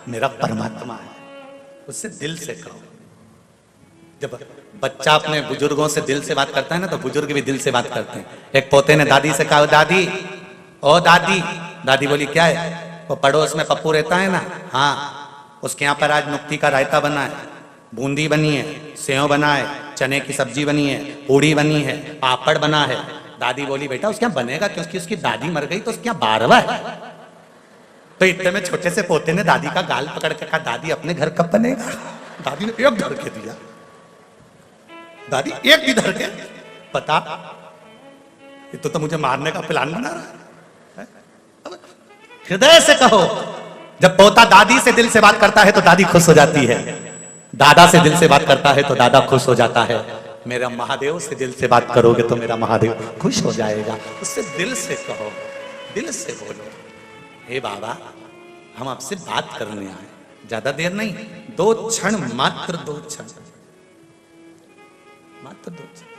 मेरा परमात्मा है, उससे दिल से कहो। जब बच्चा अपने बुजुर्गों से दिल से बात करता है ना, तो बुजुर्ग भी दिल से बात करते हैं। एक पोते ने दादी से कहा, दादी ओ दादी। दादी बोली क्या है? वो पड़ोस में पप्पू रहता है ना, हाँ, उसके यहाँ पर आज नुक्ती का रायता बना है, बूंदी बनी है, सेव बना है, चने की सब्जी बनी है, पूड़ी बनी है, पापड़ बना है। दादी बोली बेटा उसके यहाँ बनेगा क्योंकि उसकी दादी मर गई तो उसके यहाँ 12वां है। तो इतने में छोटे से पोते ने दादी का गाल पकड़ के कहा, दादी अपने घर कब बनेगा? दादी ने एक धर के दिया। दादी एक भी धर के, पता ये तो मुझे मारने का प्लान बना रहा है। हृदय से कहो। जब पोता दादी से दिल से बात करता है तो दादी खुश हो जाती है, दादा से दिल से बात करता है तो दादा खुश हो जाता है। मेरा महादेव से दिल से बात करोगे तो मेरा महादेव खुश हो जाएगा। उससे दिल से कहो, दिल से बोलो, हे बाबा हम आपसे बात करने आए, ज्यादा देर नहीं, 2 क्षण, मात्र 2 क्षण, मात्र 2 क्षण।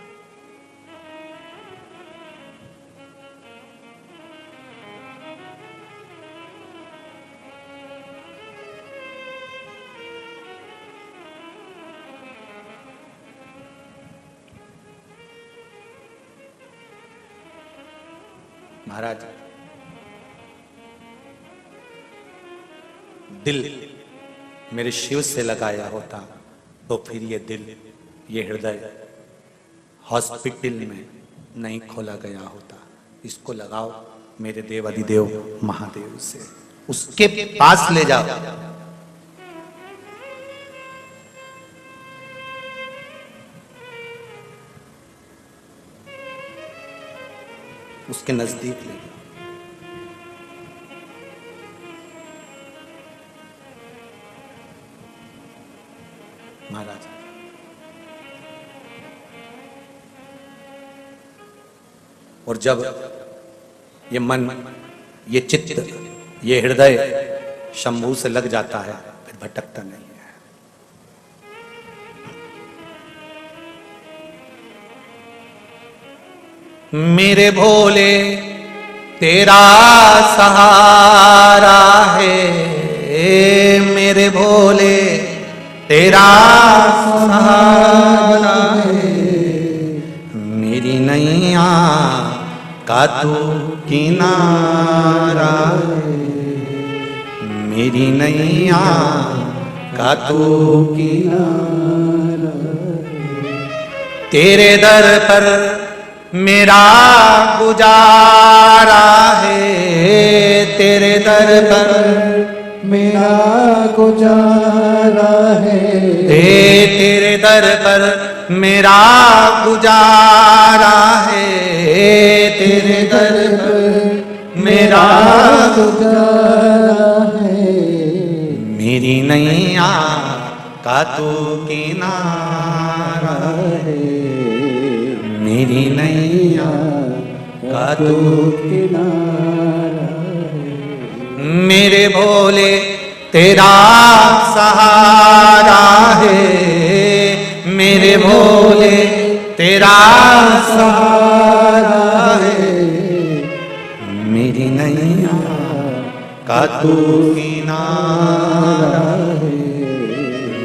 महाराज दिल मेरे शिव से लगाया होता तो फिर ये दिल, ये हृदय हॉस्पिटल में नहीं खोला गया होता। इसको लगाओ मेरे देव अधिदेव महादेव से, उसके पास ले जाओ। उसके नजदीक ले जाओ। महाराज और जब ये मन, ये चित्त, ये हृदय शंभू से लग जाता है फिर भटकता नहीं है। मेरे भोले तेरा सहारा है, मेरे भोले तेरा सहारा है, मेरी नैया का तू किनारा है, मेरी नैया का तू किनारा है। तेरे दर पर मेरा गुजारा है, तेरे दर पर मेरा गुजारा है, तेरे दर पर मेरा गुजारा है, तेरे दर पर मेरा गुजारा है, मेरी नैया का तू किनारा है, मेरी नैया का तू किनारा है। मेरे भोले तेरा सहारा है, मेरे भोले तेरा सहारा है, मेरी नैया का तू किनारा है,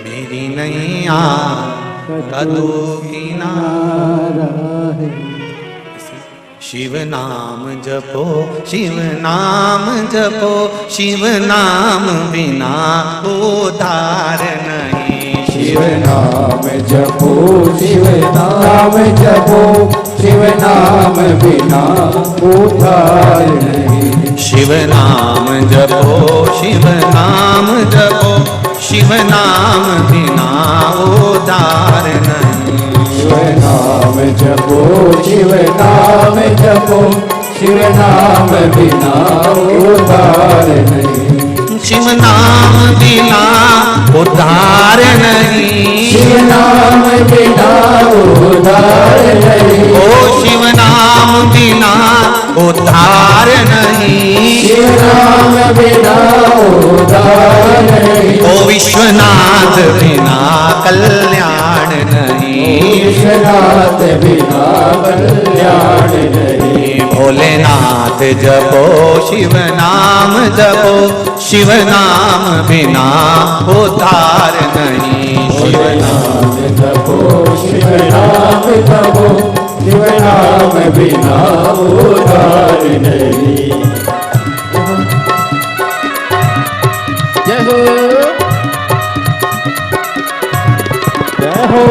मेरी नैया का तू किनारा है। शिव नाम जपो, शिव नाम जपो, शिव नाम बिना उद्धार नहीं। शिव नाम जपो, शिव नाम जपो, शिव नाम बिना उद्धार नहीं। शिव नाम जपो, शिव नाम जपो, शिव नाम बिना उद्धार नहीं। शिव नाम जपो, शिव नाम जपो, शिव नाम बिना उद्धार नहीं। शिव नाम बिना उद्धार नहीं, शिव नाम बिना उद्धार नहीं। ओ शिव नाम बिना उद्धार नहीं, शिव नाम बिना उद्धार नहीं। ओ विश्वनाथ बिना कल्याण नहीं, शिवनाथ बिना कल्याण नहीं। भोलेनाथ जपो शिव नाम जपो, शिव नाम बिना उद्धार नहीं। शिव नाम जपो शिव नाम जपो, शिव नाम बिना उद्धार नहीं। जय हो जय हो।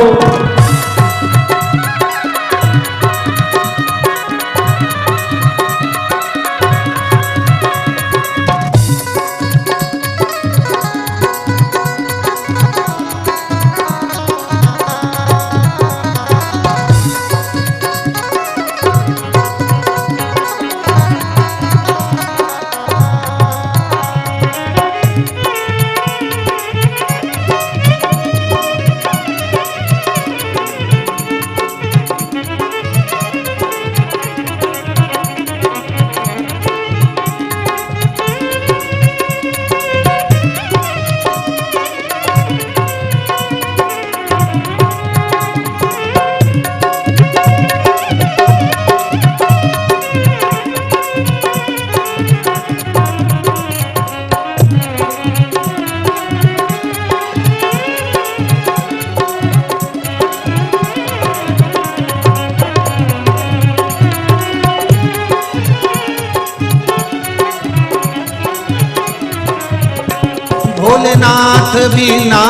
भोलेनाथ बिना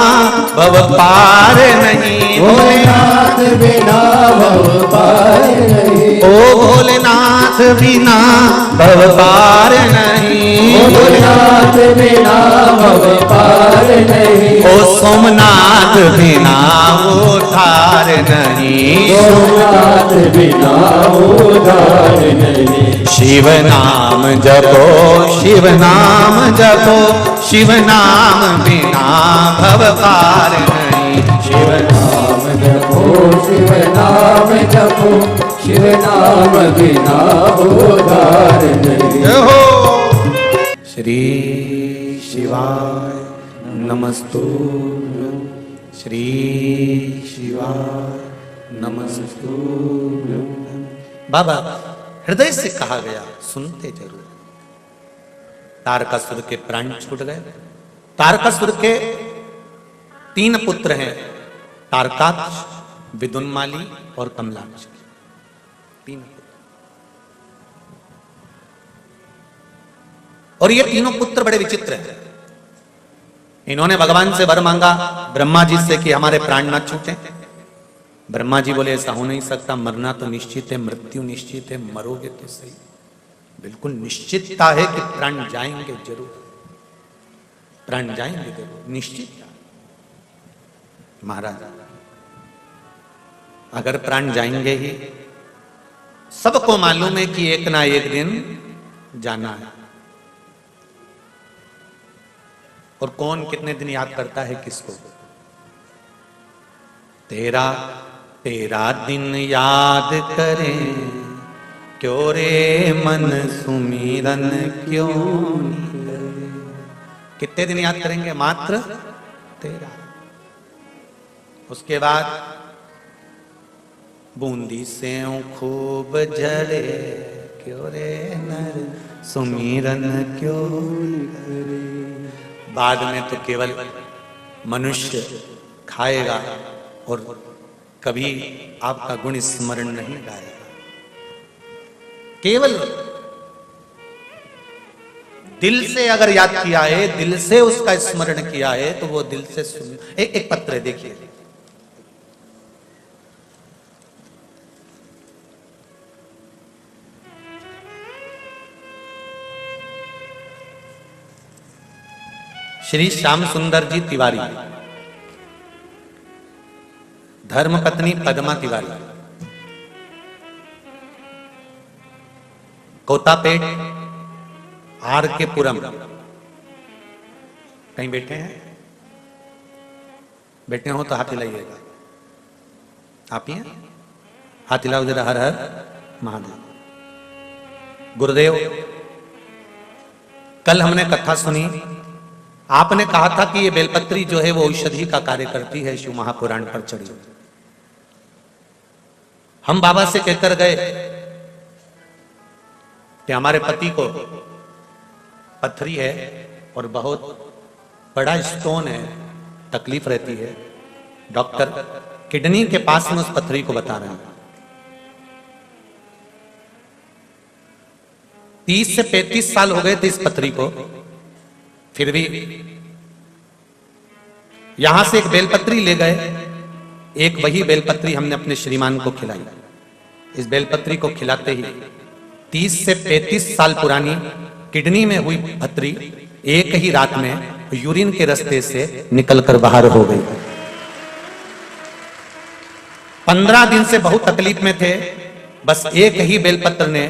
भव पार नहीं। भोलेनाथ बिना भव पार नहीं। ओ भोलेनाथ बिना भव पार नहीं। भोलेनाथ बिना भव पार नहीं। ओ सोमनाथ बिना उद्धार नहीं। सोमनाथ बिना उद्धार नहीं। शिव नाम जपो शिव नाम जपो, शिव नाम बिना भव पार नहीं। शिव नाम जपो शिव नाम जपो, शिव नाम बिना उद्धार नहीं। हो। श्री शिवाय नमस्तुभ्यं, श्री शिवाय नमस्तुभ्यं। बाबा हृदय से कहा गया, सुनते जरूर। तारकासुर के प्राण छूट गए। तारकासुर के 3 पुत्र हैं, तारकाक्ष, विदुन्माली और कमलाक्ष। 3 पुत्र। और ये तीनों पुत्र बड़े विचित्र हैं। इन्होंने भगवान से वर मांगा ब्रह्मा जी से कि हमारे प्राण ना छूटे। ब्रह्मा जी बोले ऐसा हो नहीं सकता, मरना तो निश्चित है, मृत्यु निश्चित है, मरोगे तो सही। बिल्कुल निश्चितता है कि प्राण जाएंगे जरूर, प्राण जाएंगे जरूर, निश्चित। महाराज अगर प्राण जाएंगे ही, सबको मालूम है कि एक ना एक दिन जाना है। और कौन कितने दिन याद करता है किसको? तेरा तेरा दिन याद करें क्यों रे मन सुमिरन क्यों नहीं करे। कितने दिन याद करेंगे? मात्र तेरा। उसके बाद बूंदी से खूब झड़े क्यों रे नर सुमिरन क्यों नहीं करे। बाद में तो केवल मनुष्य खाएगा और कभी आपका गुण स्मरण नहीं गाएगा। केवल दिल से अगर याद किया है, दिल से उसका स्मरण किया है, तो वो दिल से सुन। एक पत्र है, देखिए। श्री श्याम सुंदर जी तिवारी, धर्मपत्नी पद्मा तिवारी, कोतापेट आर के पुरम। कहीं बैठे हैं? बैठे हो तो हाथ हिलाइएगा। आप ही हैं? हाथ हिलाओ जरा। हर हर महादेव। गुरुदेव, कल हमने कथा सुनी, आपने कहा था कि ये बेलपत्री जो है वो औषधि का कार्य करती है, शिव महापुराण पर चढ़ी। हम बाबा से कहकर गए कि हमारे पति को पथरी है और बहुत बड़ा स्टोन है, तकलीफ रहती है। डॉक्टर किडनी के पास में उस पथरी को बता रहे हैं। 30 से 35 साल हो गए थे इस पथरी को, फिर भी यहां से एक बेलपत्री ले गए। एक वही बेलपत्री हमने अपने श्रीमान को खिलाई। इस बेलपत्री को खिलाते ही 30 से 35 साल पुरानी किडनी में हुई पथरी एक ही रात में यूरिन के रास्ते से निकलकर बाहर हो गई। 15 दिन से बहुत तकलीफ में थे। बस एक ही बेलपत्र ने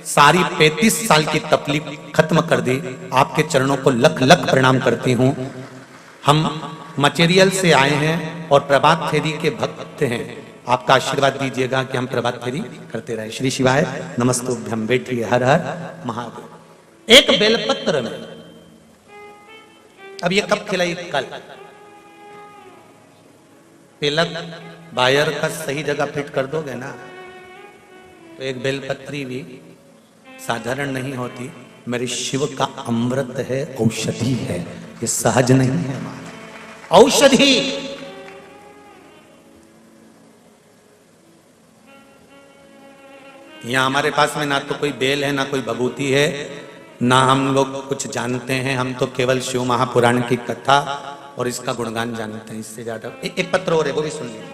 सारी 35 साल की तकलीफ खत्म कर दी। आपके चरणों को लख लख प्रणाम करती हूं। हम मटेरियल से आए हैं और प्रभात फेरी के भक्त हैं। आपका आशीर्वाद दीजिएगा कि हम प्रभात फेरी करते रहे। श्री शिवाय नमस्तुभ्यम। बैठिए। हर हर महादेव। एक बेलपत्र में, अब ये कब खिलाई? कल। तिलक बायर का सही जगह फिट कर दोगे ना तो एक बेलपत्री भी साधारण नहीं होती। मेरे शिव का अमृत है, औषधि है, ये सहज नहीं है। औषधि यहां हमारे पास में ना तो कोई बेल है, ना कोई भभूति है, ना हम लोग कुछ जानते हैं। हम तो केवल शिव महापुराण की कथा और इसका गुणगान जानते हैं। इससे ज्यादा एक पत्र और है, वो भी सुन लीजिए।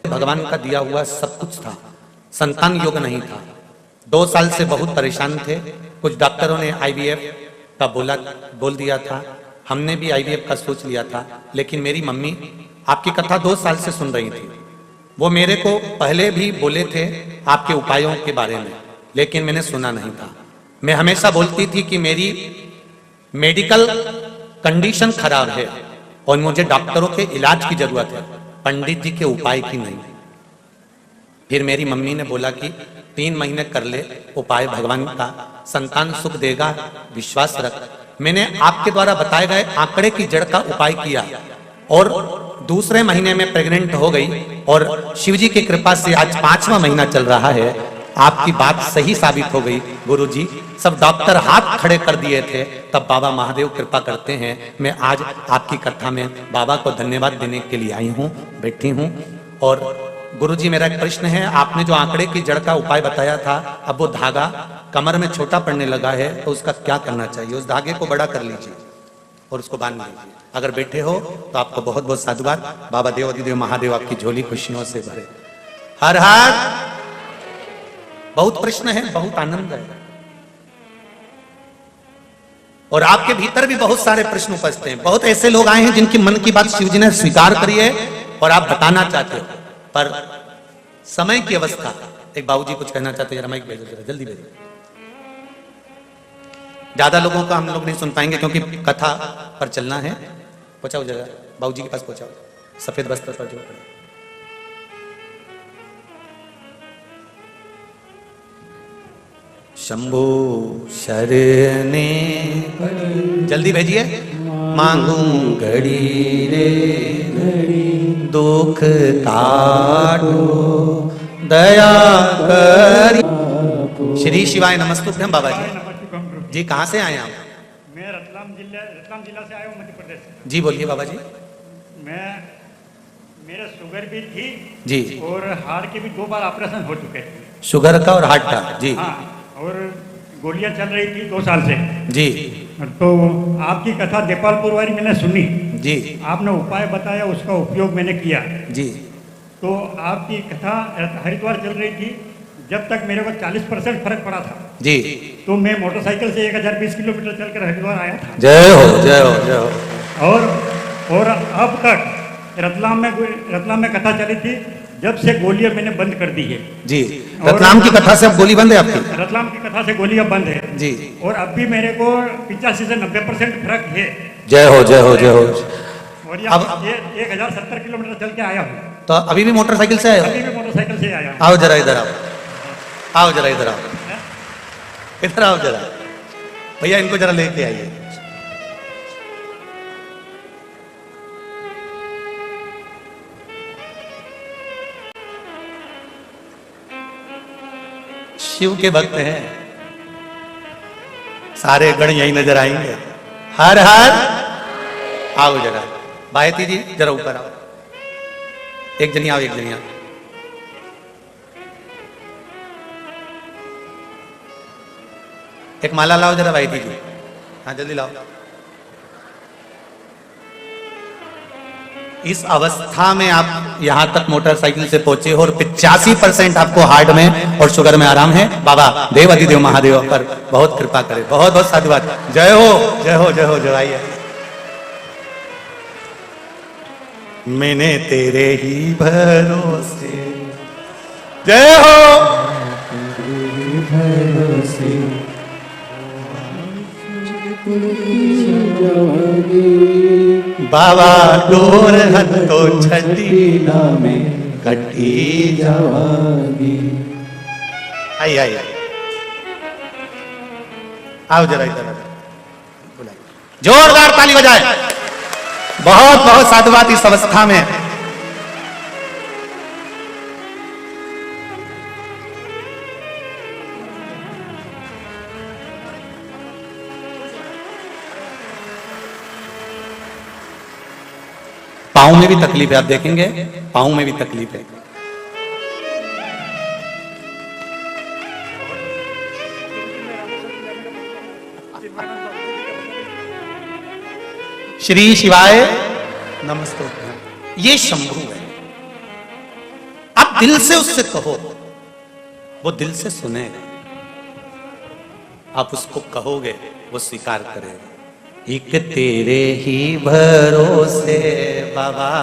भगवान का दिया हुआ सब कुछ था, संतान योग नहीं था। 2 साल से बहुत परेशान थे। कुछ डॉक्टरों ने IVF का बोल दिया था। हमने भी IVF का सोच लिया था। लेकिन मेरी मम्मी आपकी कथा 2 साल से सुन रही थी। वो मेरे को पहले भी बोले थे आपके उपायों के बारे में, लेकिन मैंने सुना नहीं था। मैं हमेशा बोलती थी कि मेरी मेडिकल कंडीशन खराब है और मुझे डॉक्टरों के इलाज की जरूरत है, पंडित जी के उपाय की नहीं। फिर मेरी मम्मी ने बोला कि 3 महीने कर ले उपाय, भगवान का संतान सुख देगा, विश्वास रख। मैंने आपके द्वारा बताए गए आंकड़े की जड़ का उपाय किया और दूसरे महीने में प्रेग्नेंट हो गई और शिवजी की कृपा से आज 5वां महीना चल रहा है। आपकी बात सही साबित हो गई गुरुजी। सब डॉक्टर हाथ खड़े कर दिए थे, तब बाबा महादेव कृपा करते हैं। मैं आज आपकी कथा में बाबा को धन्यवाद देने के लिए आई हूँ, बैठी हूँ। और गुरुजी मेरा एक प्रश्न है, आपने जो आंकड़े की जड़ का उपाय बताया था, अब वो धागा कमर में छोटा पड़ने लगा है, तो उसका क्या करना चाहिए? उस धागे को बड़ा कर लीजिए और उसको बांध लीजिए। अगर बैठे हो तो आपको बहुत बहुत साधुवाद। बाबा देव अधिदेव महादेव आपकी झोली खुशियों से भरे। हर हर। बहुत प्रश्न है, बहुत आनंद है और आपके भीतर भी बहुत सारे प्रश्न उपस्थित हैं। बहुत ऐसे लोग आए हैं जिनकी मन की बात शिवजी ने स्वीकार करी है और आप बताना चाहते हो, पर समय की अवस्था। एक बाबूजी कुछ कहना चाहते हैं, माइक भेजो जरा, जल्दी भेजो। ज्यादा लोगों का हम लोग नहीं सुन पाएंगे क्योंकि कथा पर चलना है। पहुंचाओ जरा, बाबूजी के पास पहुंचाओ, सफेद वस्त्र पर जो पड़े। शंभो शरणे, जल्दी भेजिए। मांगू घड़ी रे दुख काटो दया करी। श्री शिवाय नमस्तुभ्यम। बाबा जी कहाँ से आए आप? मैं रतलाम जिला से आया हूँ, मध्य प्रदेश। जी बोलिए बाबा जी। मेरे शुगर भी थी जी और हार्ट के भी 2 बार ऑपरेशन हो चुके थे। शुगर का और हार्ट का जी। हाँ, और गोलियां चल रही थी 2 साल से जी। तो आपकी कथा देपालपुर वाली मैंने सुनी जी। आपने उपाय बताया, उसका उपयोग मैंने किया जी। तो आपकी कथा हरिद्वार चल रही थी। जब तक मेरे को 40% फर्क पड़ा था जी, तो मैं मोटरसाइकिल से 1020 किलोमीटर चलकर हरिद्वार आया था। जय हो जय हो जय हो। और अब तक रतलाम में कथा चली थी। जब से गोलियां मैंने बंद कर दी है जी। रतलाम की कथा से अब गोली बंद है आपकी? रतलाम की कथा से गोलियां बंद है जी। और अब भी मेरे को 85 से 90% फर्क है। जय हो जय हो जय हो। और अब ये 1070 किलोमीटर चल के आया हूँ। तो अभी भी मोटरसाइकिल से आए हो? अभी भी मोटरसाइकिल से आया हूँ। आओ जरा इधर आओ, आओ जरा इधर आओ, इधर आओ जरा भैया, इनको जरा लेके आइए। शिव के भक्त हैं, सारे गण यही नजर आएंगे। हर हर। आओ जरा बायती जी, जरा ऊपर आओ। एक जनी आओ, एक जनी आओ। एक माला लाओ जरा बायती जी। हाँ जल्दी लाओ। इस अवस्था में आप यहां तक मोटरसाइकिल से पहुंचे हो और 85% आपको हार्ट में और शुगर में आराम है। बाबा देव अधिदेव महादेव पर बहुत कृपा करे। बहुत बहुत साधुवाद। जय हो जय हो जय हो। जय आइए। मैंने तेरे ही भरोसे। जय हो। बाबा डोर हथ तो छठी में कटी जावागी। आई आई आई। आओ जरा इधर। जोरदार ताली बजाए। बहुत बहुत साधुवाद इस अवस्था में। पाँव में भी तकलीफ है, आप देखेंगे पाँव में भी तकलीफ है। श्री शिवाय नमस्ते। ये शंभु है। आप दिल से उससे कहो, वो दिल से सुनेगा। आप उसको कहोगे, वो स्वीकार करेगा। एक तेरे ही भरोसे बाबा,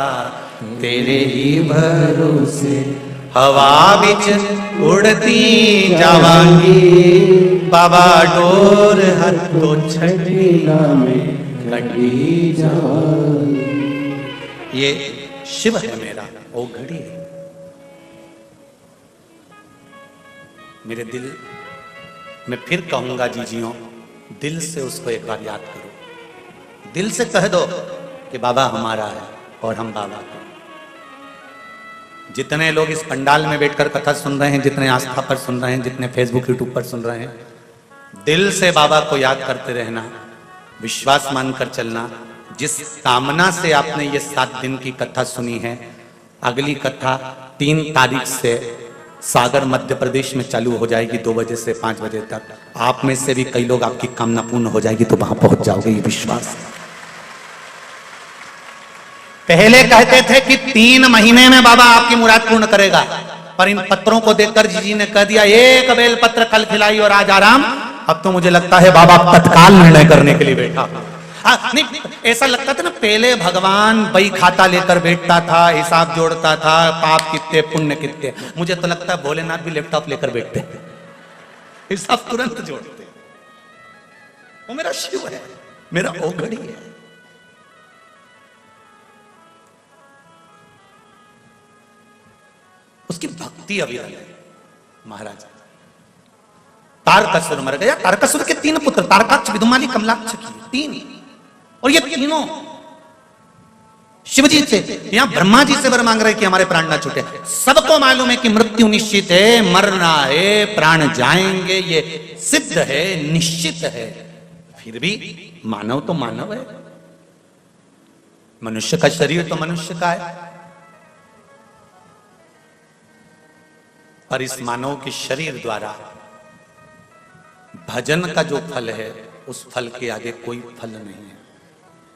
तेरे ही भरोसे हवा बिच उड़ती जावांगी। बाबा डोर हथ तो छठी में कटी जावांगी। ये शिव है मेरा, ओ घड़ी है मेरे दिल। मैं फिर कहूंगा जीजियों, दिल से उसको एक बार याद करो। दिल से कह दो कि बाबा हमारा है और हम बाबा का। जितने लोग इस पंडाल में बैठकर कथा सुन रहे हैं, जितने आस्था पर सुन रहे हैं, जितने फेसबुक यूट्यूब पर सुन रहे हैं, दिल से बाबा को याद करते रहना, विश्वास मानकर चलना। जिस कामना से आपने ये 7 दिन की कथा सुनी है, अगली कथा 3 तारीख से सागर मध्य प्रदेश में चालू हो जाएगी 2 बजे से 5 बजे तक। आप में से भी कई लोग, आपकी कामना पूर्ण हो जाएगी तो वहां पहुंच जाओगे, ये विश्वास। पहले कहते थे कि 3 महीने में बाबा आपकी मुराद पूर्ण करेगा, पर इन पत्रों को देखकर जीजी ने कह दिया एक बेल पत्र कल खिलाई और आज आराम। अब तो मुझे लगता है बाबा तत्काल निर्णय करने के लिए बैठा। नहीं, ऐसा लगता था ना, पहले भगवान बही खाता लेकर बैठता था, हिसाब जोड़ता था, पाप कितने पुण्य कितने। मुझे तो लगता है भोलेनाथ भी लैपटॉप लेकर बैठते हैं, हिसाब तुरंत जोड़ते। वो मेरा शिव है, मेरा ओघड़ी है। उसकी भक्ति अविरल है। महाराज तारकासुर मर गया। तारकासुर के 3 पुत्र, तारकाक्ष, विदुमाली, कमलाक्ष की 3, और ये तीनों शिवजी से, यहां ब्रह्मा जी से वर मांग रहे कि हमारे प्राण ना छूटे। सबको मालूम है कि मृत्यु निश्चित है, मरना है, प्राण जाएंगे, ये सिद्ध है, निश्चित है। फिर भी मानव तो मानव है, मनुष्य का शरीर तो मनुष्य का है, पर इस मानव के शरीर द्वारा भजन का जो फल है, उस फल के आगे कोई फल नहीं है।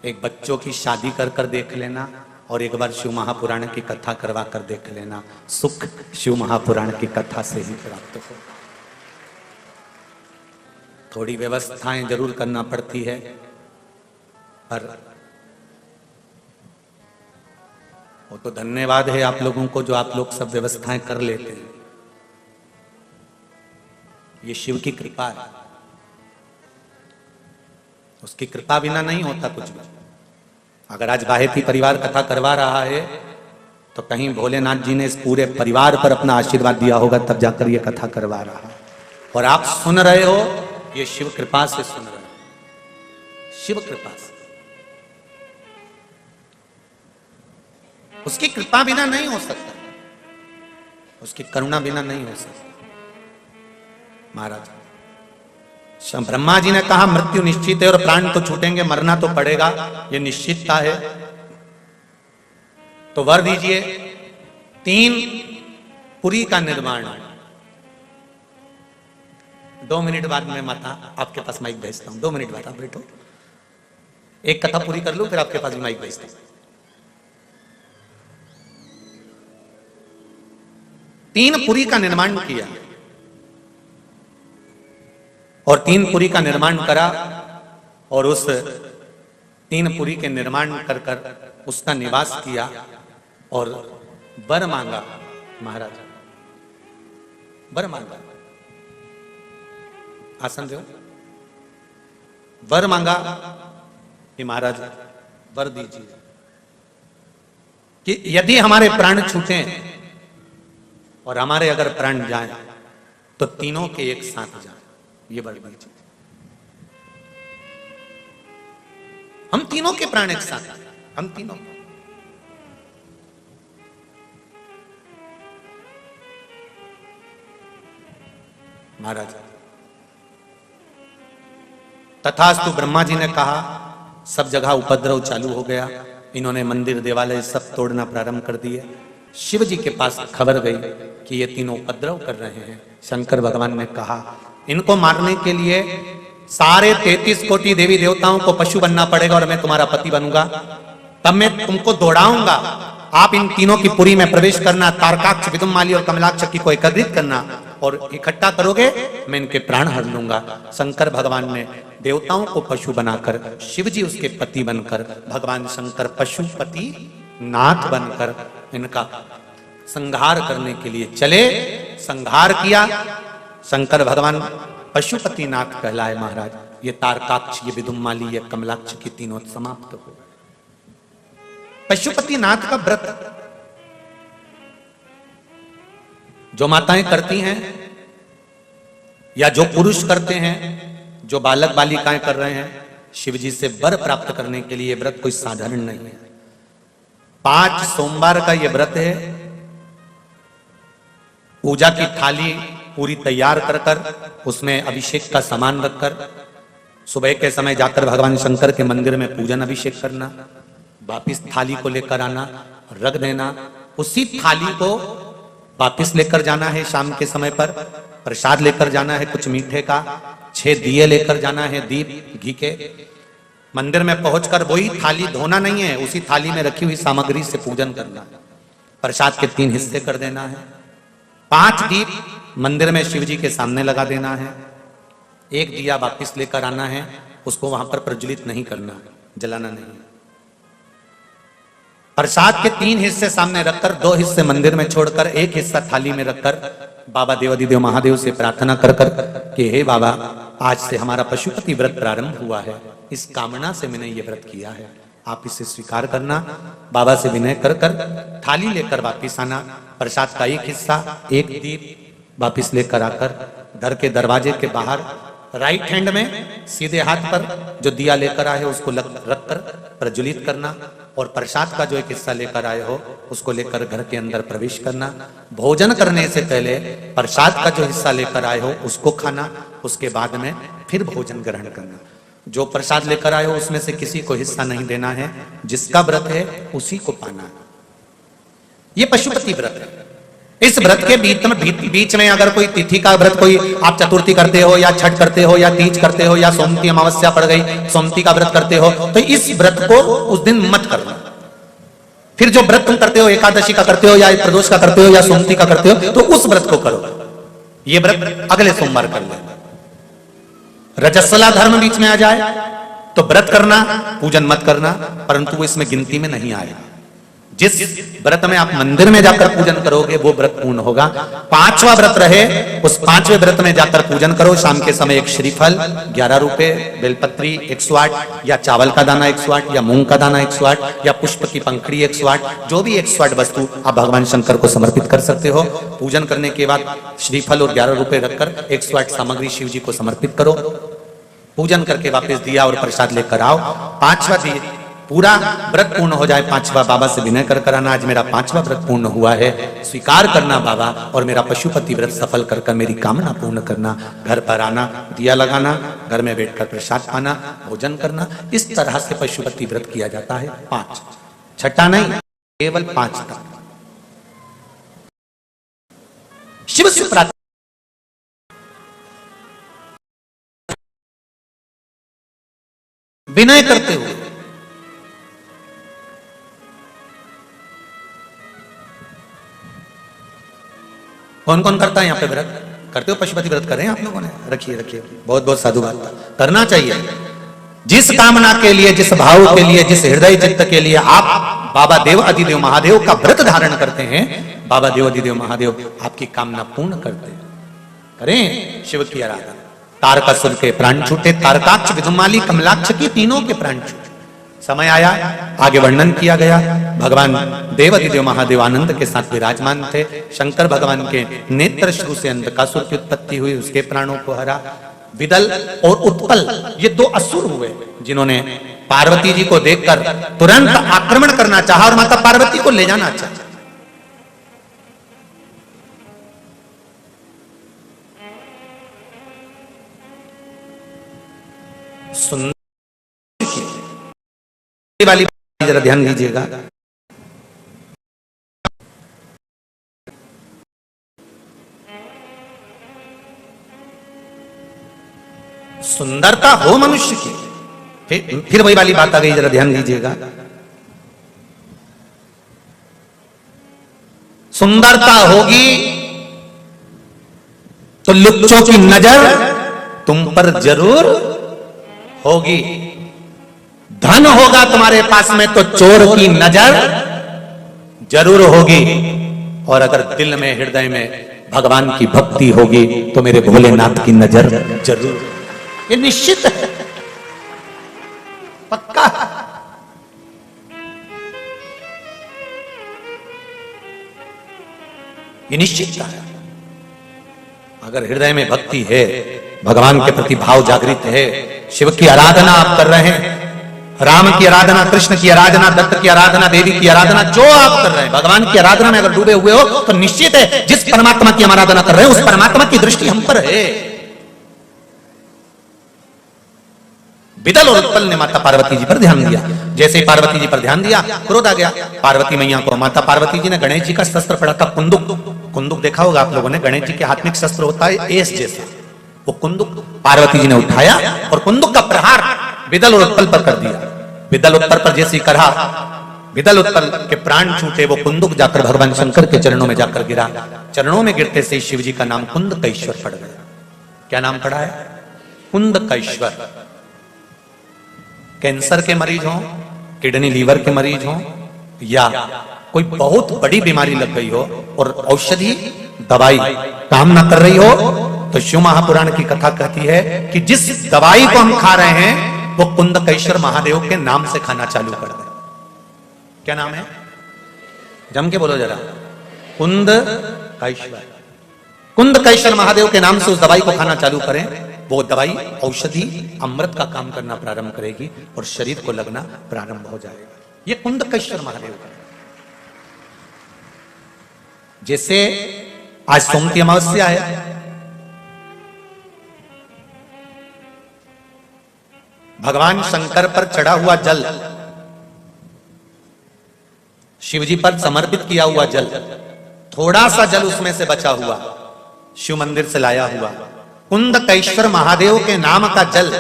एक बच्चों की शादी कर कर देख लेना और एक बार शिव महापुराण की कथा करवा कर देख लेना, सुख शिव महापुराण की कथा से ही प्राप्त हो। थोड़ी व्यवस्थाएं जरूर करना पड़ती है, पर वो तो धन्यवाद है आप लोगों को जो आप लोग सब व्यवस्थाएं कर लेते हैं। ये शिव की कृपा है, उसकी कृपा बिना नहीं होता कुछ भी। अगर आज बाहेती परिवार कथा करवा रहा है तो कहीं भोलेनाथ जी ने इस पूरे परिवार पर अपना आशीर्वाद दिया होगा, तब जाकर ये कथा करवा रहा है। और आप सुन रहे हो, ये शिव कृपा से सुन रहे हो, शिव कृपा से। उसकी कृपा बिना नहीं हो सकता, उसकी करुणा बिना नहीं हो सकता। महाराज ब्रह्मा जी ने कहा मृत्यु निश्चित है और प्राण तो छूटेंगे, मरना तो पड़ेगा, ये निश्चितता है, तो वर दीजिए 3 पुरी का निर्माण। 2 मिनट बाद में माता आपके पास माइक भेजता हूं, 2 मिनट बाद आप बैठो, एक कथा पूरी कर लूं फिर आपके पास भी माइक भेजता हूं। 3 पुरी का निर्माण किया और 3 पुरी का निर्माण करा और उस 3 पुरी के निर्माण कर कर उसका निवास किया और वर मांगा। महाराज वर मांगा, आसन दो, वर मांगा कि महाराज वर दीजिए कि यदि हमारे प्राण छूटे और हमारे अगर प्राण जाए तो तीनों के एक साथ जाए, ये वर दीजिए। हम तीनों के प्राण एक साथ, हम तीनों। महाराज तथास्तु ब्रह्मा जी ने कहा, सब जगह उपद्रव चालू हो गया, इन्होंने मंदिर देवालय सब तोड़ना प्रारंभ कर दिए। शिव जी के पास खबर गई कि ये तीनों उपद्रव कर रहे हैं। शंकर भगवान ने कहा इनको मारने के लिए सारे 33 कोटि देवी देवताओं को पशु बनना पड़ेगा और मैं तुम्हारा पति बनूंगा, तब मैं तुमको दौड़ाऊंगा। आप इन तीनों की पुरी में प्रवेश करना, तारकाक्ष, विदुमाली और कमलाक्ष की को एकत्रित करना और इकट्ठा करोगे, मैं इनके प्राण हर लूंगा। शंकर भगवान ने देवताओं को पशु बनाकर, शिव जी उसके पति बनकर, भगवान शंकर पशुपति नाथ बनकर इनका संहार करने के लिए चले। संहार किया, शंकर भगवान पशुपति नाथ कहलाए। महाराज ये तारकाक्ष, ये विदुमाली, ये कमलाक्ष की तीनों समाप्त हो। पशुपति नाथ का व्रत जो माताएं करती हैं या जो पुरुष करते हैं, जो बालक बालिकाएं कर रहे हैं, शिव जी से वर प्राप्त करने के लिए व्रत कोई साधारण नहीं है। 5 सोमवार का यह व्रत है। पूजा की थाली पूरी तैयार कर कर उसमें अभिषेक का सामान रखकर सुबह के समय जाकर भगवान शंकर के मंदिर में पूजन अभिषेक करना, वापिस थाली को लेकर आना, रख देना, उसी थाली को वापिस लेकर जाना है। शाम के समय पर प्रसाद लेकर जाना है, कुछ मीठे का, 6 दिए लेकर जाना है, दीप घी के। मंदिर में पहुंचकर वही थाली धोना नहीं है, उसी थाली में रखी हुई सामग्री से पूजन करना है। प्रसाद के 3 हिस्से कर देना है। 5 दीप मंदिर में शिव जी के सामने लगा देना है। 1 दिया वापिस लेकर आना है, उसको वहां पर प्रज्वलित नहीं करना, जलाना नहीं। प्रसाद के 3 हिस्से सामने रखकर 2 हिस्से मंदिर में छोड़कर 1 हिस्सा थाली में रखकर बाबा देवाधिदेव महादेव से प्रार्थना कर कर कि हे बाबा, आज से हमारा पशुपति व्रत प्रारंभ हुआ है, इस कामना से मैंने ये व्रत किया है, आप इसे स्वीकार करना। बाबा से विनय कर कर थाली लेकर वापिस आना। प्रसाद का 1 हिस्सा, 1 दीप वापिस लेकर आकर घर के दरवाजे के बाहर राइट हैंड में सीधे हाथ पर जो दिया लेकर आए हो उसको रख कर प्रज्वलित करना और प्रसाद का जो 1 हिस्सा लेकर आए हो उसको लेकर घर के अंदर प्रवेश करना। भोजन करने से पहले प्रसाद का जो हिस्सा लेकर आए हो उसको खाना, उसके बाद में फिर भोजन ग्रहण करना। जो प्रसाद लेकर आए हो उसमें से किसी को हिस्सा नहीं देना है, जिसका व्रत है उसी को पाना है। ये पशुपति व्रत है। इस व्रत के बीच में अगर कोई तिथि का व्रत, कोई आप चतुर्थी करते हो या छठ करते हो या तीज करते हो या सोमती अमावस्या पड़ गई, सोमती का व्रत करते हो, तो इस व्रत को उस दिन मत करना। फिर जो व्रत तुम करते हो, एकादशी का करते हो या प्रदोष का करते हो या सोमती का करते हो, तो उस व्रत को करो। ये व्रत अगले सोमवार कर लेना। रजस्वला धर्म बीच में आ जाए तो व्रत करना, पूजन मत करना, परंतु वो इसमें गिनती में नहीं आएगा। जिस व्रत में आप मंदिर में जाकर पूजन करोगे वो व्रत पूर्ण होगा। 5वां व्रत रहे, उस 5वें व्रत में जाकर पूजन करो। शाम के समय 1 श्रीफल 11 रुपए, बेलपत्री 108 या चावल का दाना 108 या मूंग का दाना 108 या पुष्प की पंखड़ी 108, जो भी 108 वस्तु आप भगवान शंकर को समर्पित कर सकते हो। पूजन करने के बाद श्रीफल और 11 रुपए रखकर 108 सामग्री शिव जी को समर्पित करो। पूजन करके वापस दिया और प्रसाद लेकर आओ। पूरा व्रत पूर्ण हो जाए, पांचवा बाबा से विनय कर कराना, आज मेरा पांचवा व्रत पूर्ण हुआ है, स्वीकार करना बाबा, और मेरा पशुपति व्रत सफल कर कर मेरी कामना पूर्ण करना। घर पर आना, दिया लगाना, घर में बैठकर प्रसाद पाना, भोजन करना, इस तरह से पशुपति व्रत किया जाता है। 5, छठा नहीं, केवल 5 तक। शिव से प्रार्थना, विनय करते हुए, कौन कौन करता है यहाँ पे व्रत? करते हो? पशुपति व्रत कर रहे हैं आप लोगों ने? रखिए रखिए, बहुत बहुत साधुवाद, करना चाहिए। जिस कामना के लिए, जिस भाव के लिए, जिस हृदय चित्त के लिए आप बाबा देव अधिदेव महादेव का व्रत धारण करते हैं, बाबा देव अधिदेव महादेव आपकी कामना पूर्ण करते हैं। करें शिव की आराधना। तारकासुर के प्राण छूटे, तारकाक्ष, विदुमाली, कमलाक्ष की तीनों के प्राण छूटे। समय आया, आगे वर्णन किया गया, भगवान देव अधिदेव महादेव आनंद के साथ विराजमान थे। शंकर भगवान के नेत्र श्रु से अंधकासुर की उत्पत्ति हुई, उसके प्राणों को हरा। विदल और उत्पल ये 2 असुर हुए जिन्होंने पार्वती जी को देखकर तुरंत आक्रमण करना चाहा और माता पार्वती को ले जाना चाहा। सुंदर वाली जरा ध्यान दीजिएगा। सुंदरता हो मनुष्य की, फिर वही वाली बात आ गई, जरा ध्यान दीजिएगा। सुंदरता होगी तो लुच्चों की नजर तुम पर जरूर होगी। धन होगा तुम्हारे पास में तो चोर की नजर जरूर होगी। और अगर दिल में, हृदय में भगवान की भक्ति होगी तो मेरे भोलेनाथ की नजर जरूर। ये निश्चित है, पक्का है। ये निश्चित है। अगर हृदय में भक्ति है, भगवान के प्रति भाव जागृत है, शिव की आराधना आप कर रहे हैं, राम की आराधना, कृष्ण की आराधना, दत्त की आराधना, देवी की आराधना, जो आप कर रहे हैं, भगवान की आराधना में अगर डूबे हुए हो तो निश्चित है जिस परमात्मा की हम आराधना कर रहे हैं उस परमात्मा की दृष्टि हम पर है। विदल और उत्पल ने माता पार्वती जी पर ध्यान दिया। जैसे ही पार्वती जी पर ध्यान दिया, क्रोध आ गया पार्वती मैया को। माता पार्वती जी ने गणेश जी का शस्त्र पड़ा था, कुंदुक। कुंदुक देखा होगा आप लोगों ने, गणेश जी के हाथ में एक शस्त्र होता है एस जैसा, वो कुंदुक पार्वती जी ने उठाया और कुंदुक का प्रहार विदल और उत्पल पर कर दिया। विदल उत्पल पर जैसे ही करा, विदल उत्पल के प्राण छूटे, वो कुंदुक जाकर भगवान शंकर के चरणों में जाकर गिरा। चरणों में गिरते से शिव जी का नाम कुंदकेश्वर पड़ गया। क्या नाम पड़ा है? कुंदकेश्वर। कैंसर के मरीज हो, किडनी लीवर के मरीज हो, या कोई बहुत बड़ी बीमारी लग गई हो और औषधि दवाई काम ना कर रही हो, तो शिव महापुराण की कथा कहती है कि जिस दवाई को हम खा रहे हैं वो कुंदकेश्वर महादेव के नाम से खाना चालू कर दें। क्या नाम है? जम के बोलो जरा। कुंदकेश्वर। कुंदकेश्वर महादेव के नाम से उस दवाई को खाना चालू करें, वो दवाई औषधि अमृत का काम करना प्रारंभ करेगी और शरीर को लगना प्रारंभ हो जाएगा। ये कुंदकेश्वर महादेव का। जैसे आज सोमती अमावस्या है, भगवान शंकर पर चढ़ा हुआ जल, शिव जी पर समर्पित किया हुआ जल, थोड़ा सा जल उसमें से बचा हुआ, शिव मंदिर से लाया हुआ कुंदकेश्वर महादेव के नाम का जल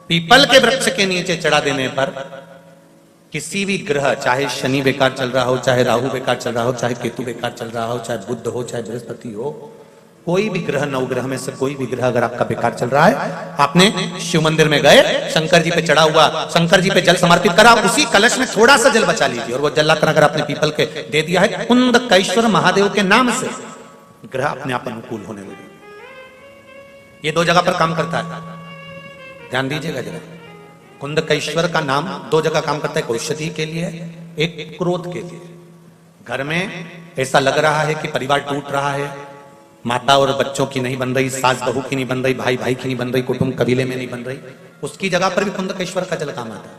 पीपल के वृक्ष के नीचे चढ़ा देने पर किसी भी ग्रह, चाहे शनि बेकार चल रहा हो, चाहे राहु बेकार चल रहा हो, चाहे केतु बेकार चल रहा हो, चाहे बुध हो, चाहे बृहस्पति हो, कोई भी ग्रह, 9 ग्रह में से कोई भी ग्रह अगर आपका बेकार चल रहा है, आपने शिव मंदिर में गए, शंकर जी पे चढ़ा हुआ, शंकर जी पे जल समर्पित करा, उसी कलश में थोड़ा सा जल बचा लीजिए और वो जल लाकर अगर आपने पीपल के दे दिया है कुंदकेश्वर महादेव के नाम से, ग्रह अपने आप अनुकूल होने लगे। ये 2 जगह पर काम करता है, ध्यान दीजिएगा जरा। कुंदकेश्वर का नाम 2 जगह काम करता है, औषधि के लिए, एक क्रोध के लिए। घर में ऐसा लग रहा है कि परिवार टूट रहा है, माता और बच्चों की नहीं बन रही, सास बहू की नहीं बन रही, भाई भाई की नहीं बन रही, कुटुंब कबीले में नहीं बन रही, उसकी जगह पर भी कुंदकेश्वर का जल काम आता है।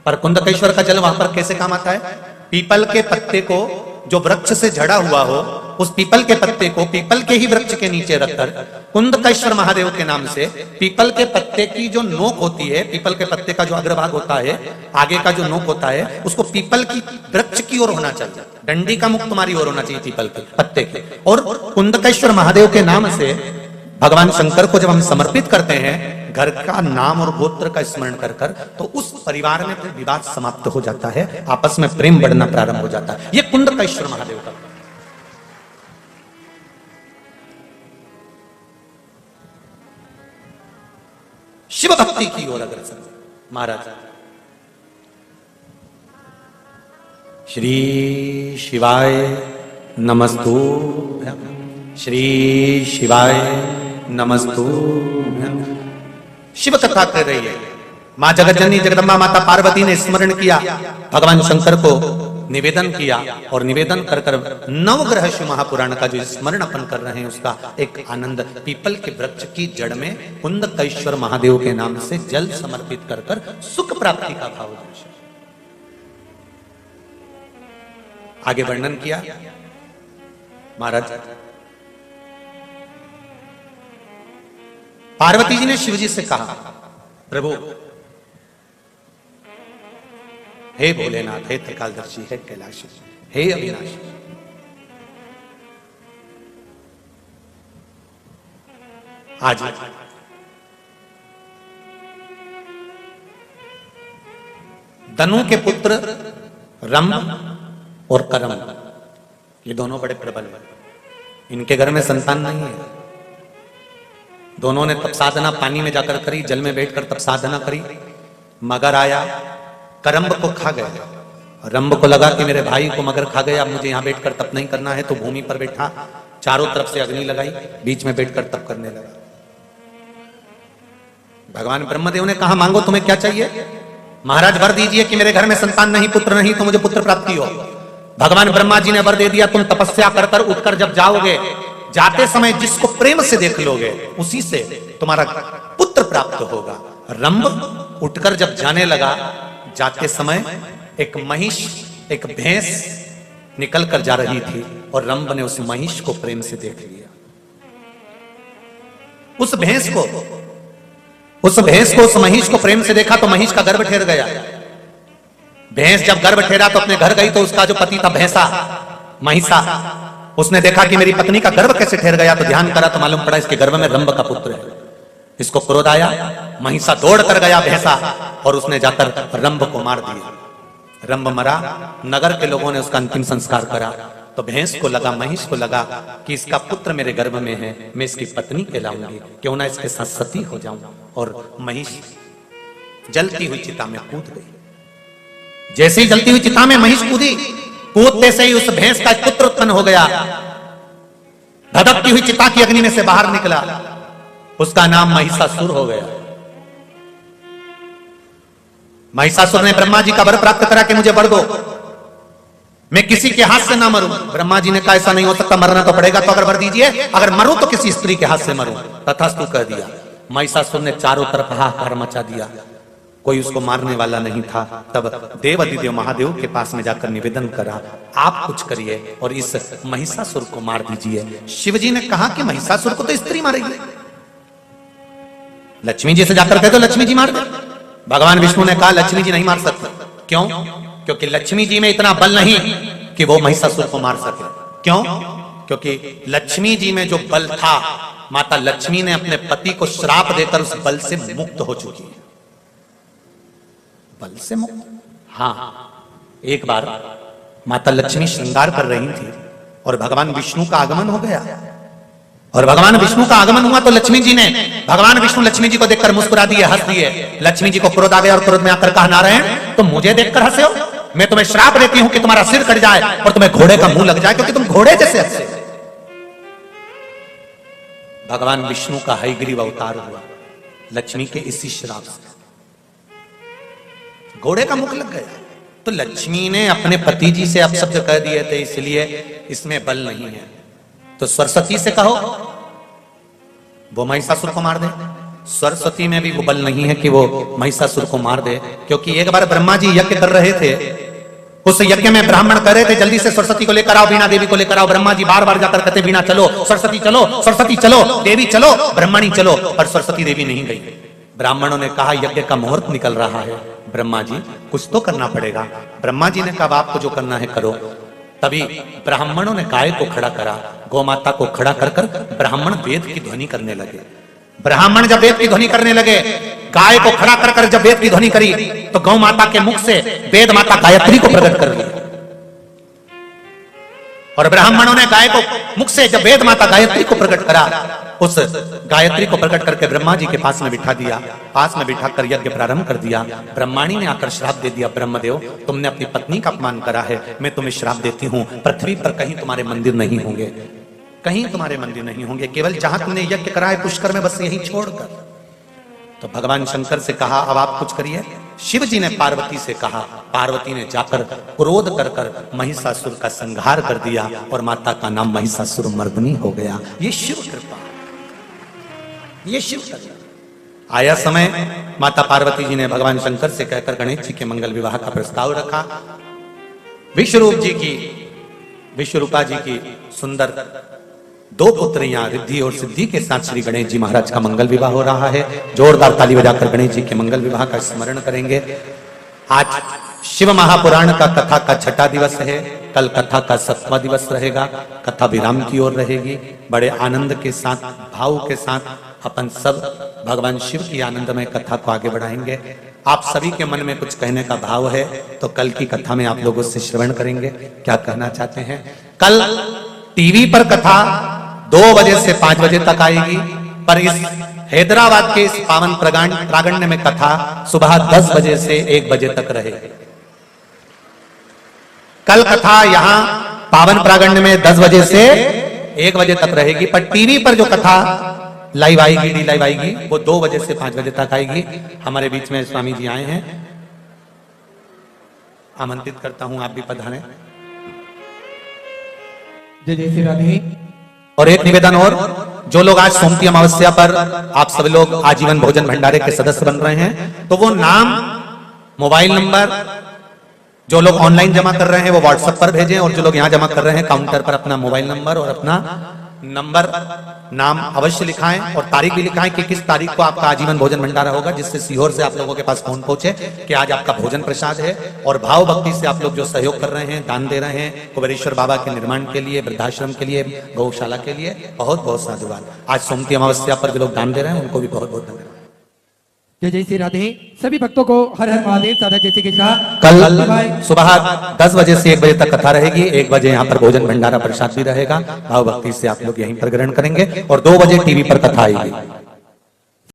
पर कुंदकेश्वर का जल वहां पर कैसे काम आता है? पीपल के पत्ते को जो वृक्ष से झड़ा हुआ हो, उस पीपल के पत्ते को पीपल के ही वृक्ष के नीचे रखकर कुंदकेश्वर महादेव के नाम से पीपल के पत्ते की जो नोक होती है, पीपल के पत्ते का जो अग्रभाग होता है, आगे का जो नोक होता है, उसको पीपल की वृक्ष की ओर होना चाहिए, डंडी का मुख तुम्हारी ओर होना चाहिए पीपल के पत्ते के। और कुंदकेश्वर महादेव के नाम से भगवान शंकर को जब हम समर्पित करते हैं, घर का नाम और गोत्र का स्मरण कर कर, तो उस परिवार में फिर विवाद समाप्त हो जाता है, आपस में प्रेम बढ़ना प्रारंभ हो जाता है। यह कुंदकेश्वर महादेव का। शिव भक्ति की ओर अग्रसर महाराज। श्री शिवाय नमस्तुभ्यं, श्री शिवाय नमस्तुभ्यं। शिव कथा कर रही है। मां जगतजननी जगदम्बा माता पार्वती ने स्मरण किया, भगवान शंकर को निवेदन किया, और निवेदन कर कर नवग्रह शिव महापुराण का जो स्मरण अपन कर रहे हैं उसका एक आनंद, पीपल के वृक्ष की जड़ में कुंदकेश्वर महादेव के नाम से जल समर्पित कर कर सुख प्राप्ति का भाव दर्शन। आगे वर्णन किया महाराज। पार्वती जी ने शिव जी से कहा, प्रभु हे भोलेनाथ, हे त्रिकालदर्शी, हे कैलाशी, हे अविनाशी, आज दनु के पुत्र रम और करम, ये दोनों बड़े प्रबल हैं। इनके घर में संतान नहीं है। दोनों ने तप साधना पानी में जाकर करी, जल में बैठकर तप साधना करी। मगर आया, करम्ब को खा गया। रंब को लगा कि मेरे भाई को मगर खा गया, अब मुझे यहां बैठकर तप नहीं करना है, तो भूमि पर बैठा, चारों तरफ से अग्नि लगाई, बीच में बैठकर तप करने लगा। भगवान ब्रह्मदेव ने कहा, मांगो तुम्हें क्या चाहिए? महाराज वर दीजिए कि मेरे घर में संतान नहीं, पुत्र नहीं, तो मुझे पुत्र प्राप्ति हो। भगवान ब्रह्मा जी ने वर दे दिया, तुम तपस्या कर कर उठकर जब जाओगे, जाते समय जिसको प्रेम से देख लोगे उसी से तुम्हारा पुत्र प्राप्त होगा। रंब उठकर जब जाने लगा, जाते समय एक महिष, एक भैंस निकल कर जा रही थी, और रंब ने उस महिष को प्रेम से देख लिया। उस भैंस को, उस महिष को प्रेम से देखा तो महिष का गर्भ ठहर गया। भैंस जब गर्भ ठहरा तो अपने घर गई, तो उसका जो पति था भैंसा, महिषा, उसने देखा कि मेरी पत्नी का गर्भ कैसे ठहर गया, तो ध्यान करा तो मालूम पड़ा इसके गर्भ में रंब का पुत्र है। इसको क्रोध आया, महिषा दौड़ कर गया भैंसा, और उसने जाकर रंब को मार दिया। रंब मरा, नगर के लोगों ने उसका अंतिम संस्कार करा। तो भैंस को लगा, महिष को लगा कि इसका पुत्र मेरे गर्भ में है, मैं इसकी पत्नी कहलाऊंगी, क्यों ना इसके साथ सती हो जाऊं। और महिष जलती हुई चिता में कूद गई। जैसे ही जलती हुई चिता में महिष कूदी, कूदते से ही उस भैंस का एक पुत्र उत्पन्न हो गया। धधकती हुई चिता की अग्नि में से बाहर निकला, उसका नाम महिषासुर हो गया। महिषासुर ने ब्रह्मा जी का वर प्राप्त करा कि मुझे वर दो, मैं किसी के हाथ से ना मरूं। ब्रह्मा जी ने कहा ऐसा नहीं हो सकता, मरना तो पड़ेगा, तो अगर वर दीजिए, अगर मरूं तो किसी स्त्री के हाथ से मरूं। तथास्तु कह दिया। महिषासुर ने चारों तरफ हाहाकार मचा दिया, कोई उसको मारने वाला नहीं था। तब देवादिदेव महादेव के पास में जाकर निवेदन करा, आप कुछ करिए और इस महिषासुर को मार दीजिए। शिवजी ने कहा कि महिषासुर को तो स्त्री मारेगी, लक्ष्मी जी से जाकर कह दो लक्ष्मी जी मार दे। भगवान विष्णु ने कहा लक्ष्मी जी नहीं मार सकते। क्यों? क्योंकि लक्ष्मी जी में इतना बल नहीं कि वो महिषासुर को मार सके। क्यों? क्योंकि लक्ष्मी जी में जो बल था, माता लक्ष्मी ने अपने पति को श्राप देकर उस बल से मुक्त हो चुकी है। बल से मुक्त? हाँ, एक बार माता लक्ष्मी श्रृंगार कर रही थी और भगवान विष्णु का आगमन हो गया। और भगवान विष्णु का आगमन हुआ तो लक्ष्मी जी ने, भगवान विष्णु लक्ष्मी जी को देखकर मुस्कुरा दिए, हंस दिए। लक्ष्मी जी को क्रोध आ गया और क्रोध में आकर कहा, नारायण तुम मुझे देखकर हंसे हो? मैं तुम्हें श्राप देती हूं कि तुम्हारा सिर कट जाए और तुम्हें घोड़े का मुंह लग जाए, क्योंकि तुम घोड़े जैसे हंसे। भगवान विष्णु का हयग्रीव अवतार हुआ लक्ष्मी के इसी श्राप से, घोड़े का मुख लग गया। तो लक्ष्मी ने अपने पति जी से अपशब्द कह दिए थे, इसलिए इसमें बल नहीं है। तो सरस्वती से कहो वो महिषासुर को मार दे। सरस्वती में भी वो बल नहीं है कि वो महिषासुर को मार दे, क्योंकि एक बार ब्रह्मा जी यज्ञ कर रहे थे, उस यज्ञ में ब्राह्मण कह रहे थे जल्दी से सरस्वती को लेकर आओ, बीणा देवी को लेकर आओ। ब्रह्मा जी बार बार जाकर कहते बीणा चलो, सरस्वती चलो, सरस्वती चलो, देवी चलो, ब्रह्मणी चलो, पर सरस्वती देवी नहीं गई। ब्राह्मणों ने कहा यज्ञ का मुहूर्त निकल रहा है, ब्रह्मा जी कुछ तो करना पड़ेगा। ब्रह्मा जी ने कहा आपको जो करना है करो। तभी ब्राह्मणों ने गाय को खड़ा करा, गौ माता को खड़ा कर कर ब्राह्मण वेद की ध्वनि करने लगे। ब्राह्मण जब वेद की ध्वनि करने लगे, गाय को खड़ा कर कर जब वेद की ध्वनि करी, तो गौ माता के मुख से वेद माता गायत्री को प्रकट कर दिया। और ब्राह्मणों ने गाय को मुख से जब वेद माता गायत्री को प्रकट करा, उस गायत्री को प्रकट करके ब्रह्मा जी के पास में बिठा दिया। पास में बिठाकर यज्ञ प्रारंभ कर दिया। ब्रह्माणी ने आकर श्राप दे दिया, ब्रह्मदेव तुमने अपनी पत्नी का अपमान करा है, मैं तुम्हें श्राप देती हूं, पृथ्वी पर कहीं तुम्हारे मंदिर नहीं होंगे, कहीं तुम्हारे मंदिर नहीं होंगे, केवल जहां तुमने यज्ञ करा है पुष्कर में, बस यहीं छोड़कर। तो भगवान शंकर से कहा अब आप कुछ करिए। शिव जी ने पार्वती से कहा, पार्वती ने जाकर क्रोध कर कर महिषासुर का संहार कर दिया और माता का नाम महिषासुर मर्दिनी हो गया। ये शिव कृपा, ये शिव कृपा। आया समय, माता पार्वती जी ने भगवान शंकर से कहकर गणेश जी के मंगल विवाह का प्रस्ताव रखा। विश्वरूपा जी की सुंदर 2 पुत्रियां रिद्धि और सिद्धि के साथ श्री गणेश जी महाराज का मंगल विवाह हो रहा है। जोरदार ताली बजाकर गणेश जी के मंगल विवाह का स्मरण करेंगे। आज शिव महापुराण का कथा का 6वां दिवस है, कल कथा का 7वां दिवस रहेगा। कथा विराम की ओर रहेगी। बड़े आनंद के साथ, भाव के साथ अपन सब भगवान शिव की आनंदमय कथा को आगे बढ़ाएंगे। आप सभी के मन में कुछ कहने का भाव है तो कल की कथा में आप लोगों से श्रवण करेंगे, क्या कहना चाहते हैं। कल टीवी पर कथा 2 बजे से 5 बजे तक आएगी, पर इस हैदराबाद के इस पावन प्रांगण में कथा सुबह 10 बजे से 1 बजे तक रहेगी। कल कथा यहां पावन प्रांगण में 10 बजे से 1 बजे तक रहेगी, पर टीवी पर जो कथा लाइव आएगी, डी लाइव आएगी, वो 2 बजे से 5 बजे तक आएगी। हमारे बीच में स्वामी जी आए हैं, आमंत्रित करता हूं आप भी पधारें। जय जय श्री राधे। और एक निवेदन और, जो लोग आज सोमती अमावस्या पर आप सब लोग आजीवन भोजन भंडारे के सदस्य बन रहे हैं, तो वो नाम, मोबाइल नंबर जो लोग ऑनलाइन जमा कर रहे हैं वो व्हाट्सएप पर भेजें, और जो लोग यहाँ जमा कर रहे हैं काउंटर पर अपना मोबाइल नंबर और अपना नंबर, नाम अवश्य लिखाएं और तारीख भी लिखाएं कि किस तारीख को आपका आजीवन भोजन भंडारा होगा, जिससे सीहोर से आप लोगों के पास फोन पहुंचे कि आज आपका भोजन प्रसाद है। और भाव भक्ति से आप लोग जो सहयोग कर रहे हैं, दान दे रहे हैं कुबेरेश्वर बाबा के निर्माण के लिए, वृद्धाश्रम के लिए, गौशाला के लिए, बहुत बहुत साधुवाद। आज सोमती अमावस्या पर जो लोग दान दे रहे हैं उनको भी बहुत बहुत धन्यवाद। जय जय श्री राधे। सभी भक्तों को हर हर महादेव। साधा जैसे के साथ कल सुबह 10 बजे से 1 बजे तक कथा रहेगी। 1 बजे यहाँ पर भोजन भंडारा प्रसाद भी रहेगा। भाव भक्ति से आप लोग यहीं पर ग्रहण करेंगे और 2 बजे टीवी पर कथा आएगी।